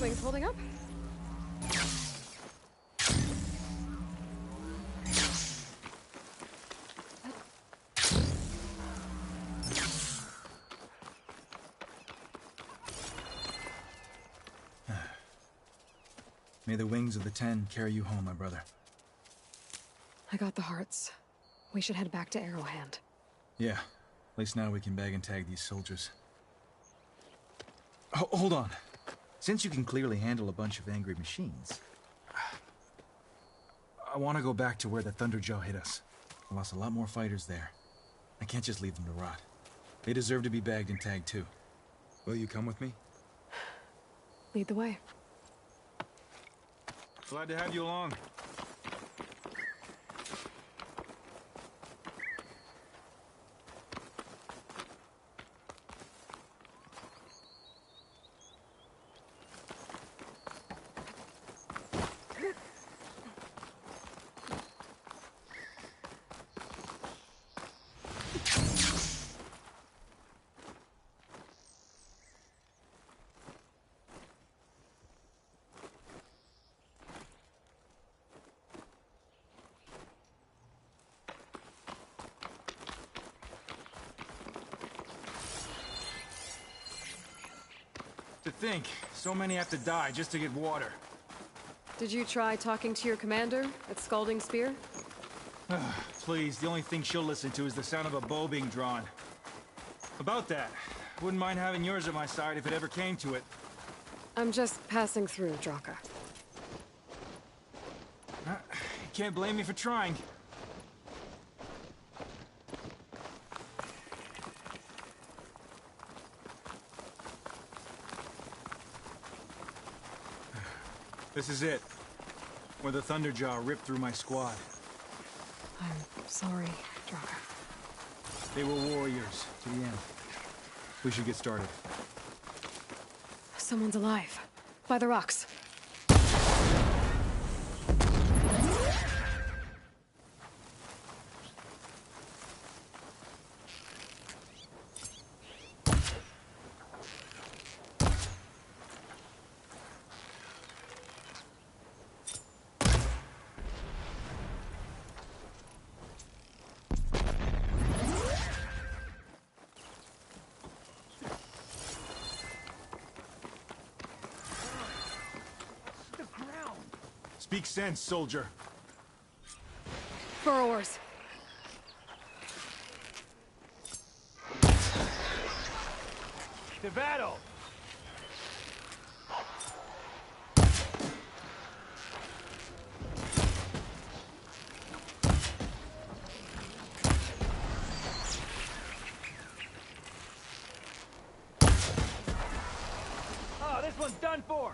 Wings holding up? May the wings of the 10 carry you home, my brother. I got the hearts. We should head back to Arrowhand. Yeah. At least now we can bag and tag these soldiers. Hold on. Since you can clearly handle a bunch of angry machines, I want to go back to where the Thunderjaw hit us. I lost a lot more fighters there. I can't just leave them to rot. They deserve to be bagged and tagged too. Will you come with me? Lead the way. Glad to have you along. To think, so many have to die just to get water. Did you try talking to your commander at Scalding Spear? Please, the only thing she'll listen to is the sound of a bow being drawn. About that, wouldn't mind having yours at my side if it ever came to it. I'm just passing through, Draka. You can't blame me for trying. This is it. Where the Thunderjaw ripped through my squad. I'm sorry, Draka. They were warriors to the end. We should get started. Someone's alive. By the rocks. Speak sense, soldier. For oars. To battle! Oh, this one's done for!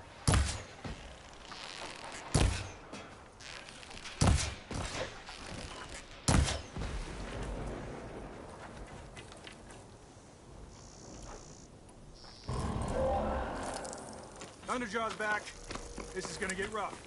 Thunderjaw's back. This is gonna get rough.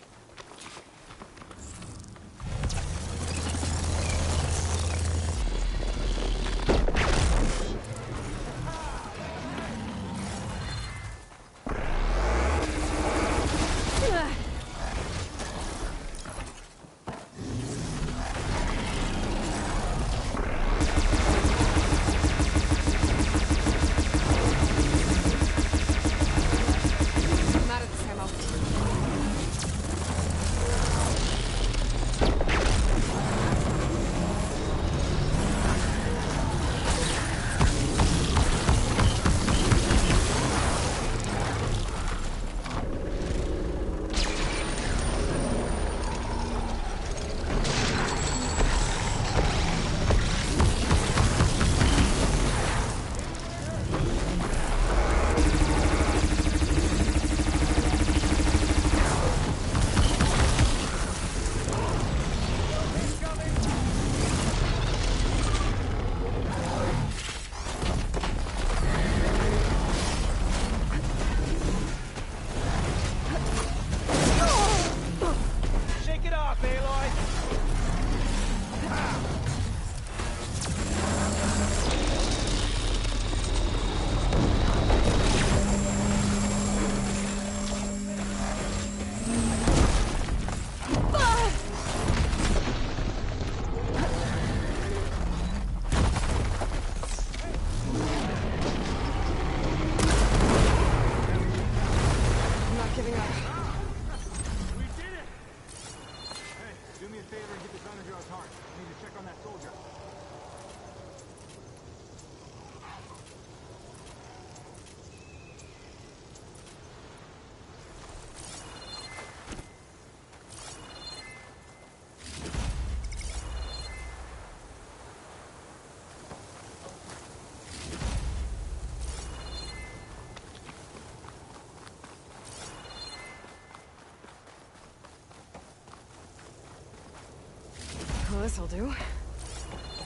Well, this'll do.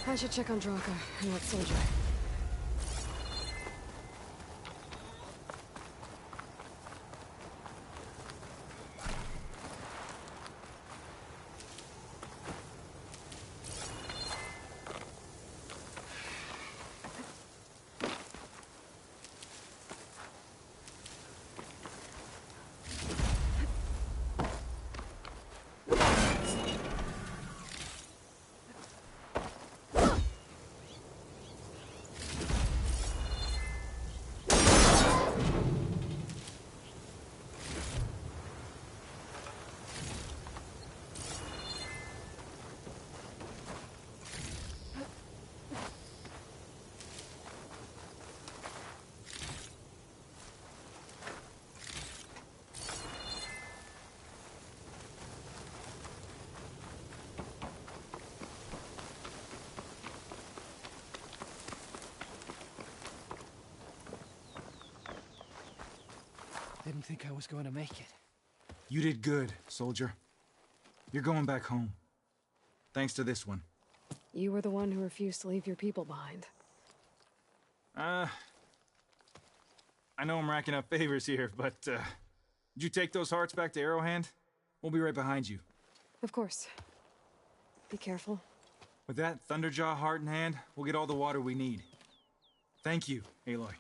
I should check on Draka and that soldier. Didn't think I was going to make it. You did good, soldier. You're going back home. Thanks to this one. You were the one who refused to leave your people behind. I know I'm racking up favors here, but, did you take those hearts back to Arrowhand? We'll be right behind you. Of course. Be careful. With that Thunderjaw heart in hand, we'll get all the water we need. Thank you, Aloy.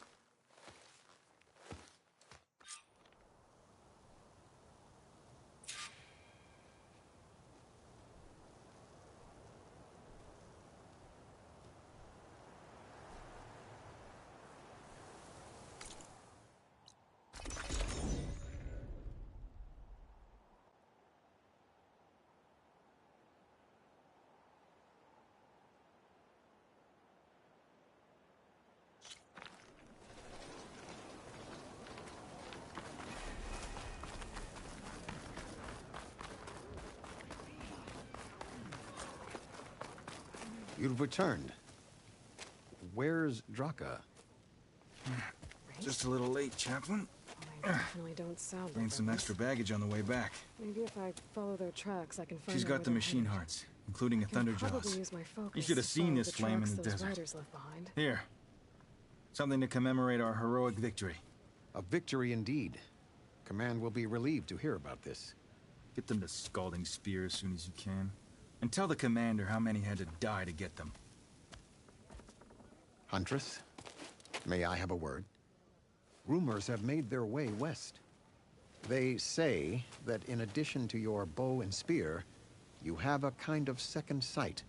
You've returned. Where's Draka? Just a little late, Chaplain. They definitely don't sound Bringing like some this. extra baggage on the way back. Maybe if I follow their tracks, I can find She's out got where the they're machine headed. hearts, including a I can Thunderjaws. probably use my focus You should have to seen follow this the flame in tracks the those desert. riders left behind. Here. Something to commemorate our heroic victory. A victory indeed. Command will be relieved to hear about this. Get them to Scalding Spear as soon as you can. And tell the commander how many had to die to get them. Huntress, may I have a word? Rumors have made their way west. They say that in addition to your bow and spear, you have a kind of second sight,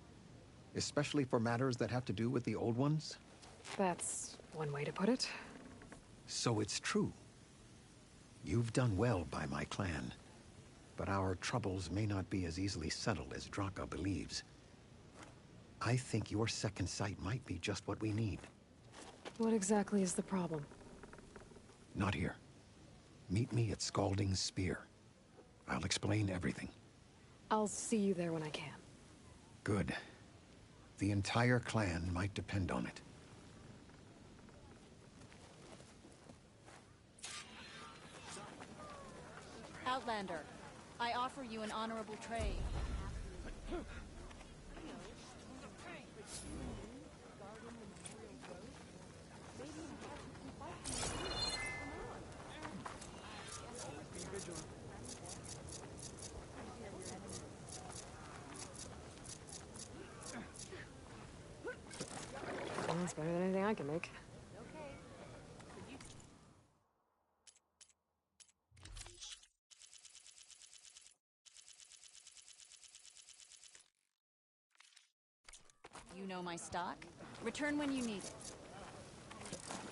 especially for matters that have to do with the old ones. That's one way to put it. So it's true. You've done well by my clan, but our troubles may not be as easily settled as Draka believes. I think your second sight might be just what we need. What exactly is the problem? Not here. Meet me at Scalding Spear. I'll explain everything. I'll see you there when I can. Good. The entire clan might depend on it. Outlander, I offer you an honorable trade. Sounds better than anything I can make. You know my stock. Return when you need it.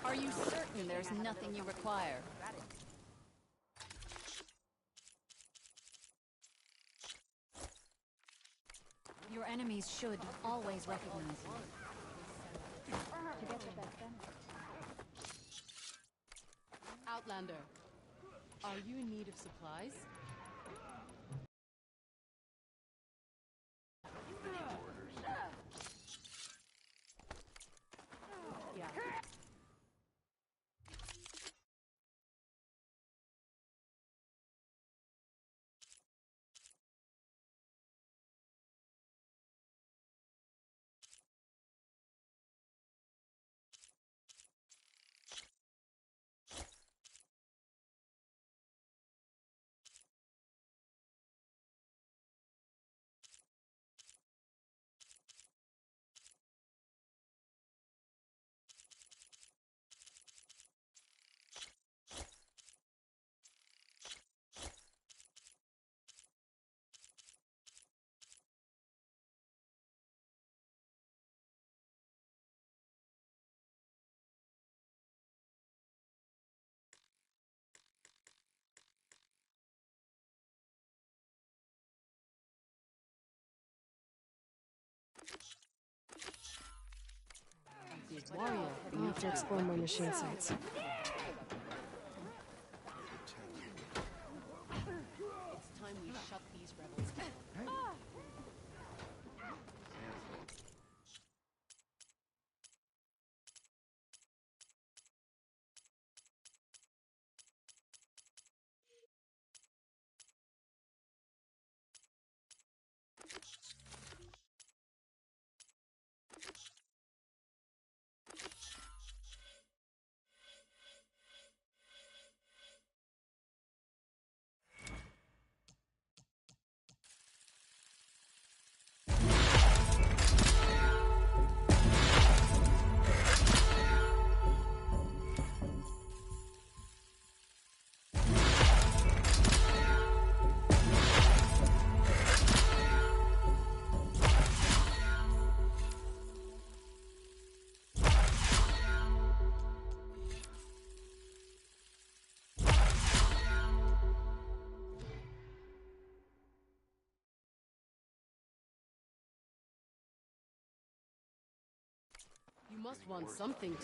Are you certain there's nothing you require? Your enemies should always recognize you. Outlander, are you in need of supplies? Warrior, I'll have to explore my machine sites. It's time we shut these rebels down. You must want something.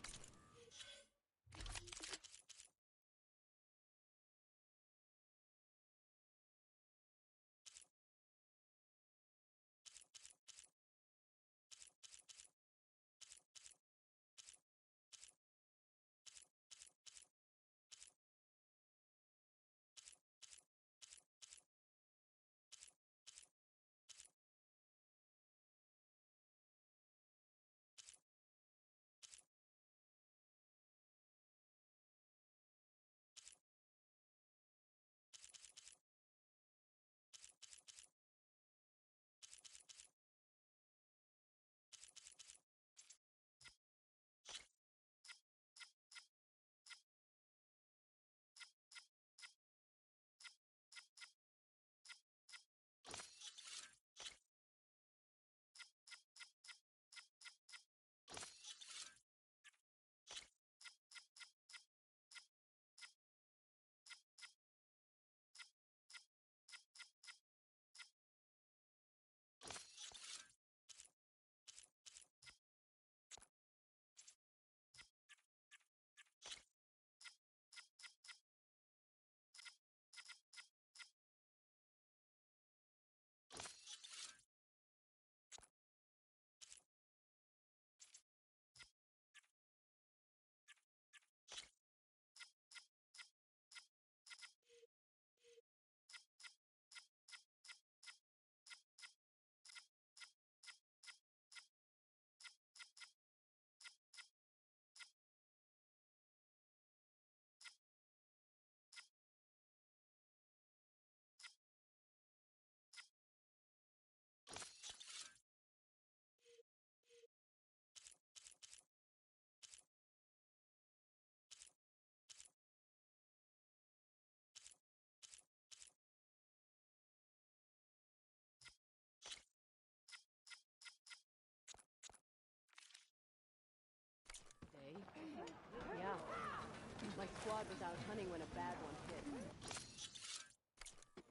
My squad was out hunting when a bad one hit.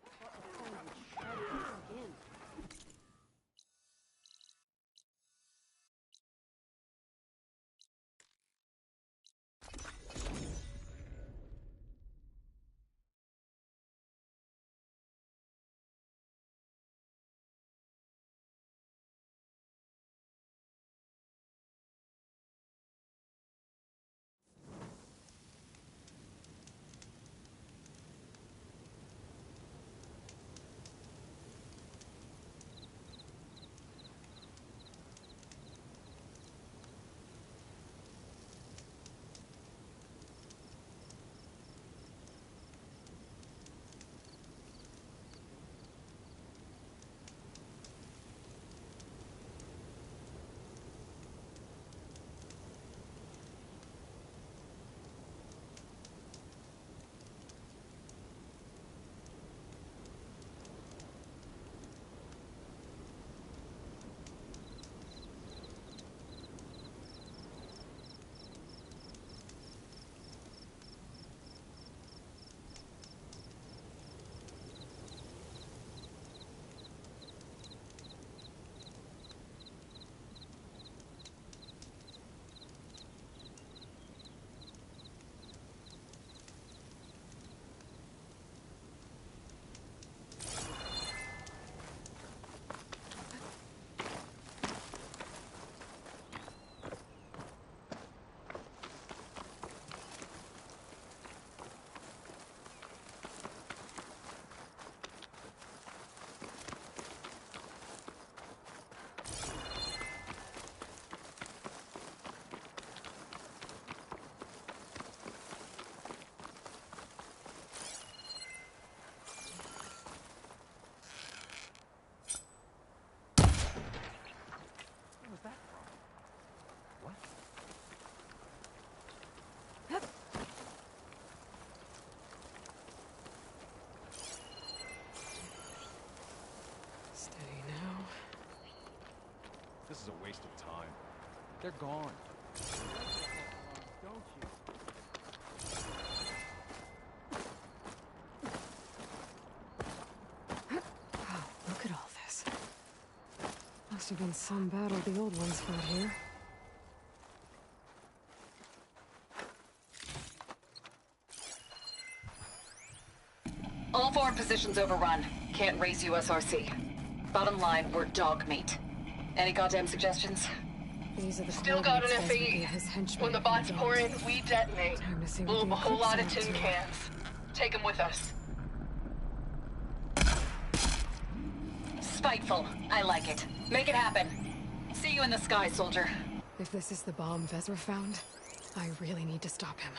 Thought the phone would shed my skin. Steady now. This is a waste of time. They're gone. Don't you? Wow, look at all this. Must have been some battle the old ones fought here. All forward positions overrun. Can't raise USRC. Bottom line, we're dog meat. Any goddamn suggestions? These are the Still got an coordinates Desmond FE. gave his henchmen When the bots and pour in, dogs. we detonate. Time to see what Blow up the a whole Eclipse lot are of up tin to. cans. Take them with us. Spiteful. I like it. Make it happen. See you in the sky, soldier. If this is the bomb Vezra found, I really need to stop him.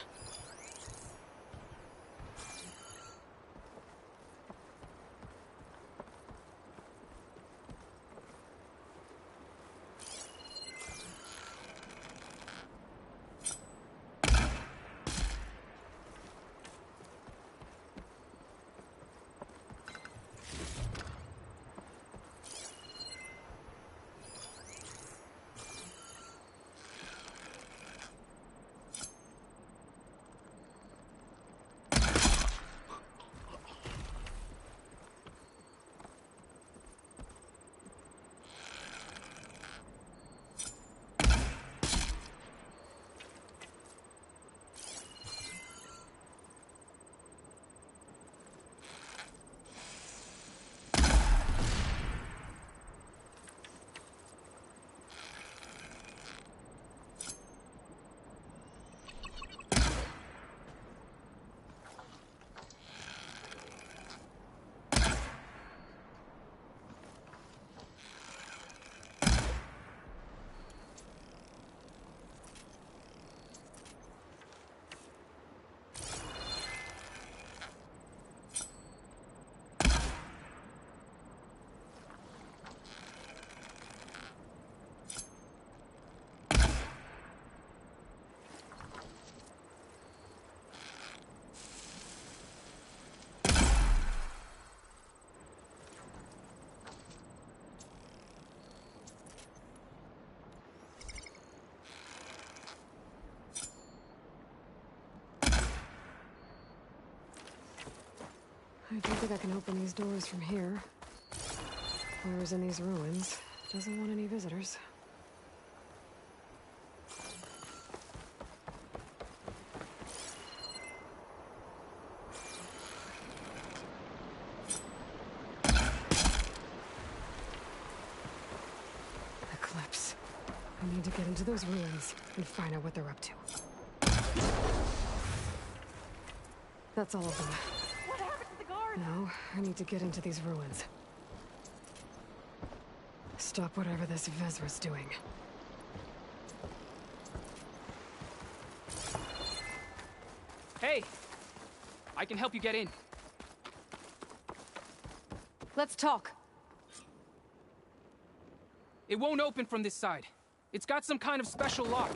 I don't think I can open these doors from here. Whoever's in these ruins doesn't want any visitors. Eclipse. I need to get into those ruins and find out what they're up to. That's all of them. What happened to the guard? No, I need to get into these ruins. Stop whatever this Vezra's doing. Hey! I can help you get in. Let's talk. It won't open from this side. It's got some kind of special lock.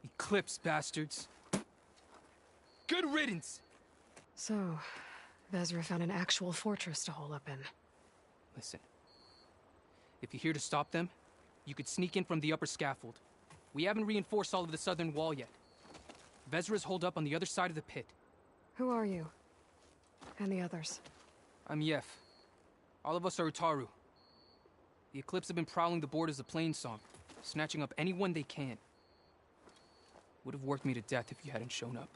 Eclipse, bastards. Good riddance! So, Vezra found an actual fortress to hole up in. Listen. If you're here to stop them, you could sneak in from the upper scaffold. We haven't reinforced all of the southern wall yet. Vezra's holed up on the other side of the pit. Who are you? And the others? I'm Yef. All of us are Utaru. The Eclipse have been prowling the borders of Plainsong, snatching up anyone they can. Would have worked me to death if you hadn't shown up.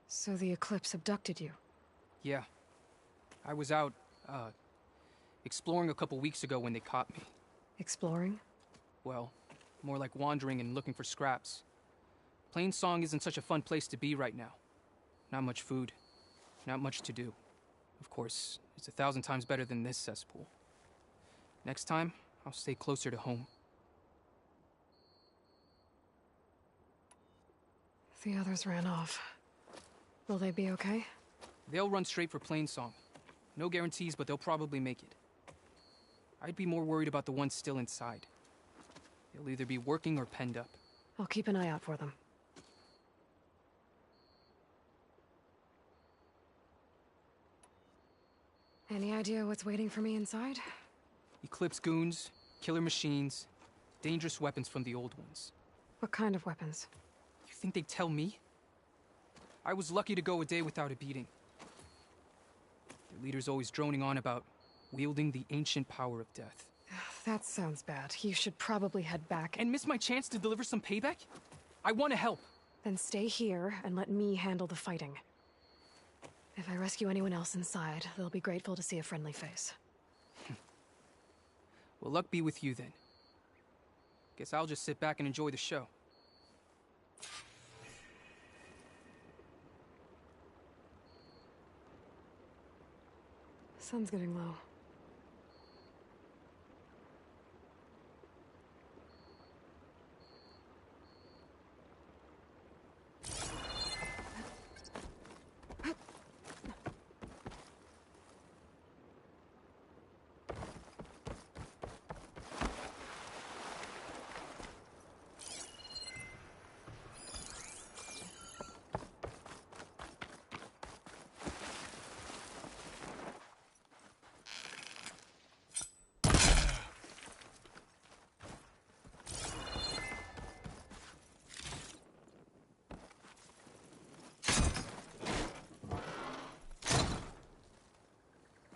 So the Eclipse abducted you? Yeah. I was out, exploring a couple weeks ago when they caught me. Exploring? Well, more like wandering and looking for scraps. Plainsong isn't such a fun place to be right now. Not much food. Not much to do. Of course, it's 1,000 times better than this cesspool. Next time, I'll stay closer to home. The others ran off. Will they be okay? They'll run straight for Plainsong. No guarantees, but they'll probably make it. I'd be more worried about the ones still inside. They'll either be working or penned up. I'll keep an eye out for them. Any idea what's waiting for me inside? Eclipse goons, killer machines, dangerous weapons from the old ones. What kind of weapons? You think they'd tell me? I was lucky to go a day without a beating. Their leader's always droning on about wielding the ancient power of death. That sounds bad. You should probably head back and miss my chance to deliver some payback? I want to help. Then stay here and let me handle the fighting. If I rescue anyone else inside, they'll be grateful to see a friendly face. Well, luck be with you then. Guess I'll just sit back and enjoy the show. Sun's getting low.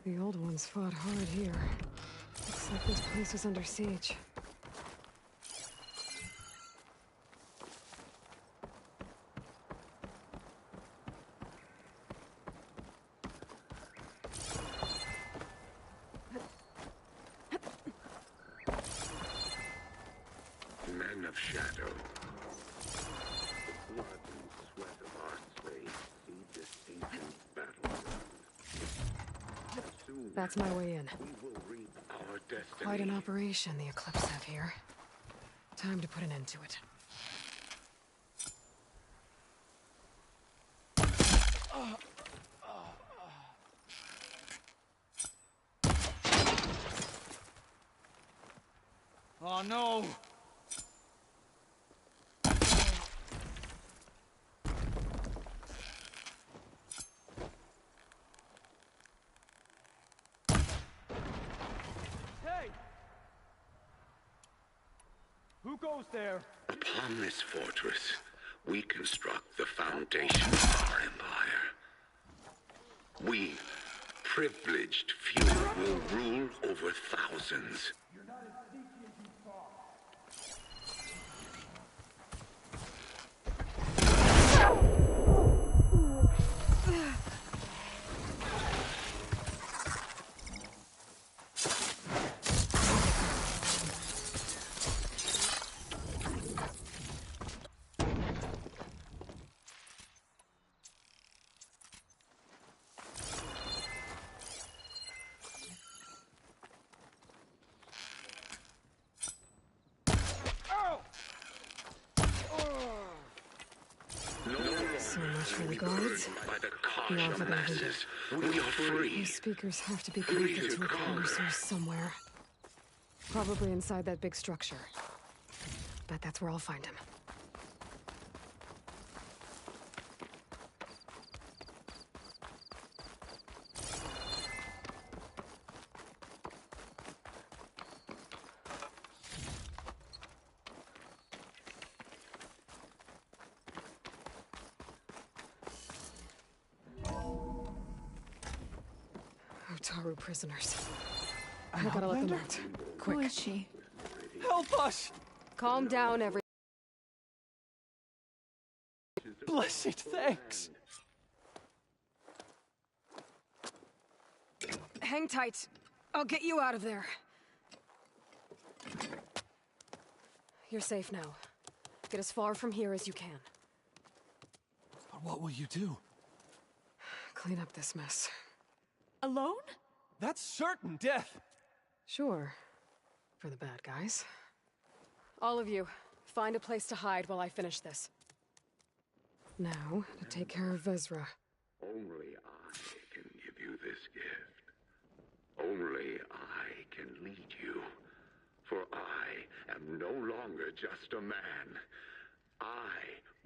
The old ones fought hard here. Looks like this place was under siege. Men of shadow. The blood and sweat of our slaves feed this ancient battleground. Soon, That's my way in. we will reap our destiny. Quite an operation the Eclipse have here. Time to put an end to it. Oh no! goes there? Upon this fortress, we construct the foundation of our empire. We, privileged few, will rule over thousands. So much for the guards. Now for the masses. We are free. These speakers have to be connected to a power source somewhere. Probably inside that big structure. Bet that's where I'll find him. Otaru prisoners. I gotta let them out. Quick. Who is she? Help us! Calm down, everyone. Blessed thanks! Hang tight. I'll get you out of there. You're safe now. Get as far from here as you can. But what will you do? Clean up this mess. Alone? That's certain death! Sure. For the bad guys. All of you, find a place to hide while I finish this. Now, to take care of Vezra. Only I can give you this gift. Only I can lead you. For I am no longer just a man. I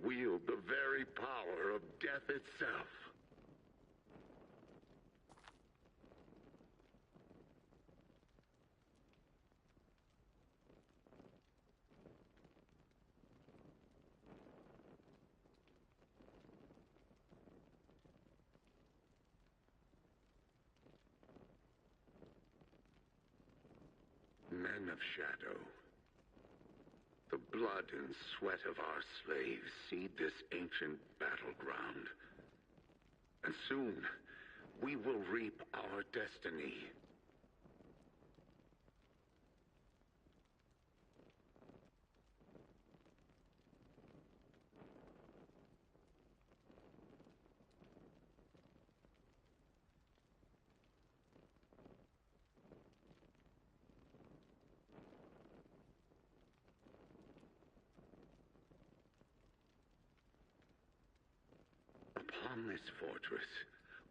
wield the very power of death itself. Men of Shadow, the blood and sweat of our slaves seed this ancient battleground. And soon, we will reap our destiny. Upon this fortress,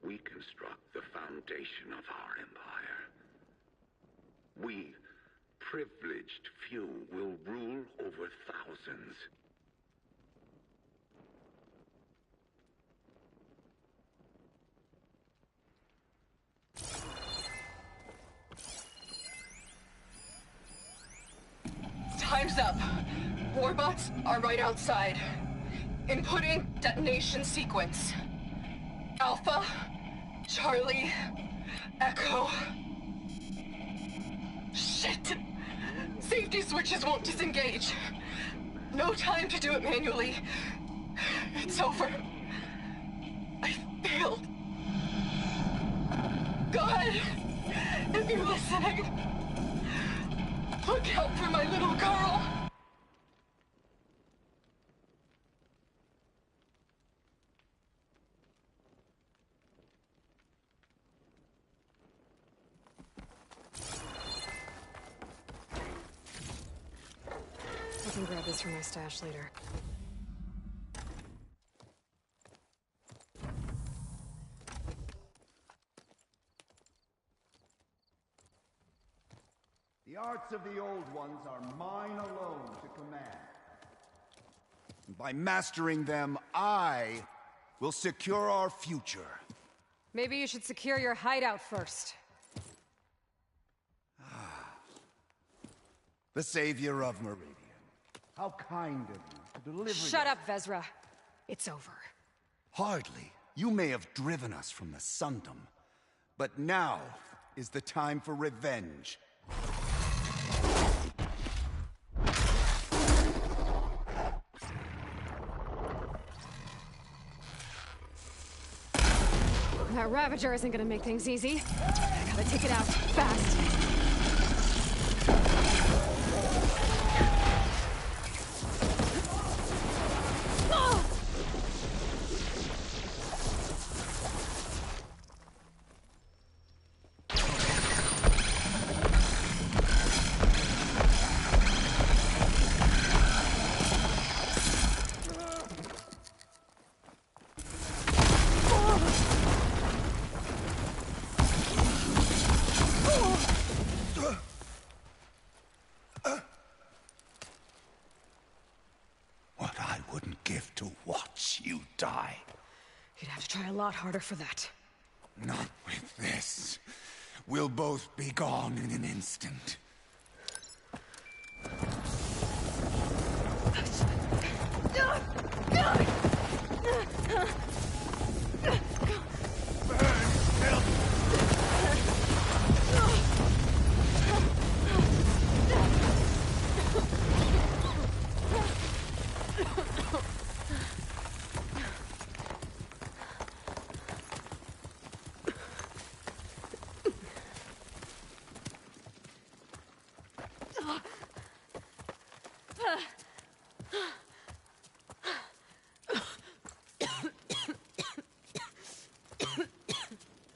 we construct the foundation of our empire. We, privileged few, will rule over thousands. Time's up. Warbots are right outside. Inputting detonation sequence. Alpha, Charlie, Echo. Shit! Safety switches won't disengage. No time to do it manually. It's over. I failed. God, if you're listening, look out for my little girl. I can grab this from my stash later. The arts of the old ones are mine alone to command. And by mastering them, I will secure our future. Maybe you should secure your hideout first. The savior of Meridian. How kind of you to deliver. Shut up, Vezra. It's over. Hardly. You may have driven us from the Sundom, but now is the time for revenge. That Ravager isn't gonna make things easy. I gotta take it out, fast. What I wouldn't give to watch you die. You'd have to try a lot harder for that. Not with this. We'll both be gone in an instant.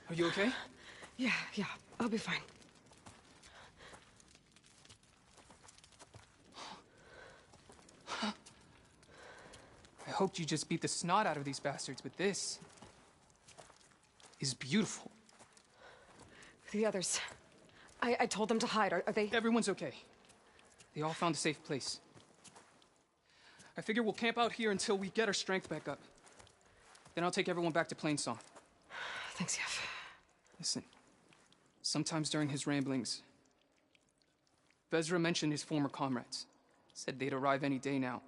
Are you okay? Yeah, I'll be fine. I hoped you just beat the snot out of these bastards, but this is beautiful. The others. I told them to hide. Are they? Everyone's okay. They all found a safe place. I figure we'll camp out here until we get our strength back up. Then I'll take everyone back to Plainsong. Thanks, Yef. Listen, sometimes during his ramblings, Vezra mentioned his former comrades. Said they'd arrive any day now.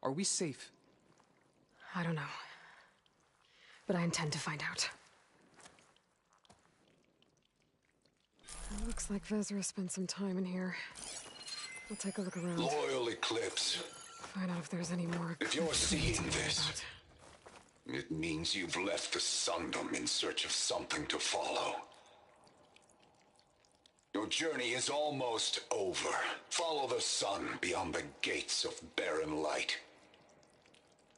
Are we safe? I don't know. But I intend to find out. It looks like Vezra spent some time in here. We'll take a look around. Loyal Eclipse. Find out if there's any more. If you're seeing to know this, about. it means you've left the Sundom in search of something to follow. Your journey is almost over. Follow the sun beyond the gates of barren light.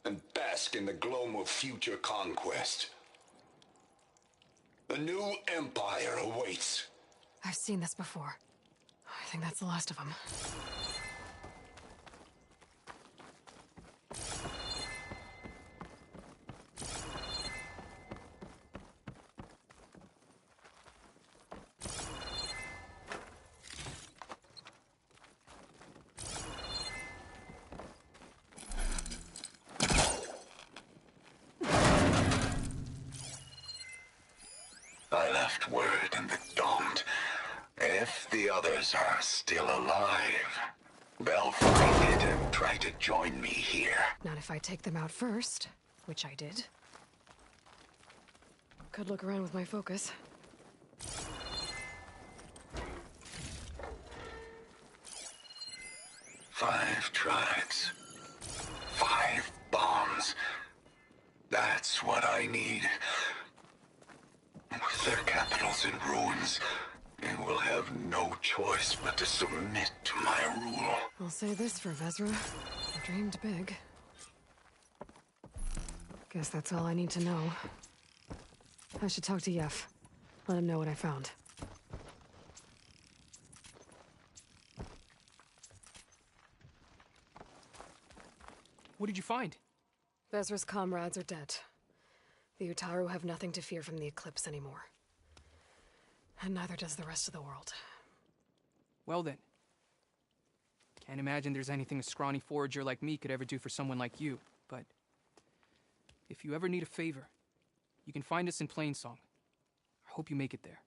And bask in the gloam of future conquest. A new empire awaits. I've seen this before. I think that's the last of them. I left word in the Daunt. If the others are still alive, they'll find it and try to join me here. Not if I take them out first, which I did. Could look around with my focus. Five tribes. 5 bombs. That's what I need. With their capitals in ruins, they will have no choice but to submit to my rule. I'll say this for Vezra. I dreamed big. Guess that's all I need to know. I should talk to Yef. Let him know what I found. What did you find? Vezra's comrades are dead. The Utaru have nothing to fear from the Eclipse anymore. And neither does the rest of the world. Well then. Can't imagine there's anything a scrawny forager like me could ever do for someone like you, but if you ever need a favor, you can find us in Plainsong. I hope you make it there.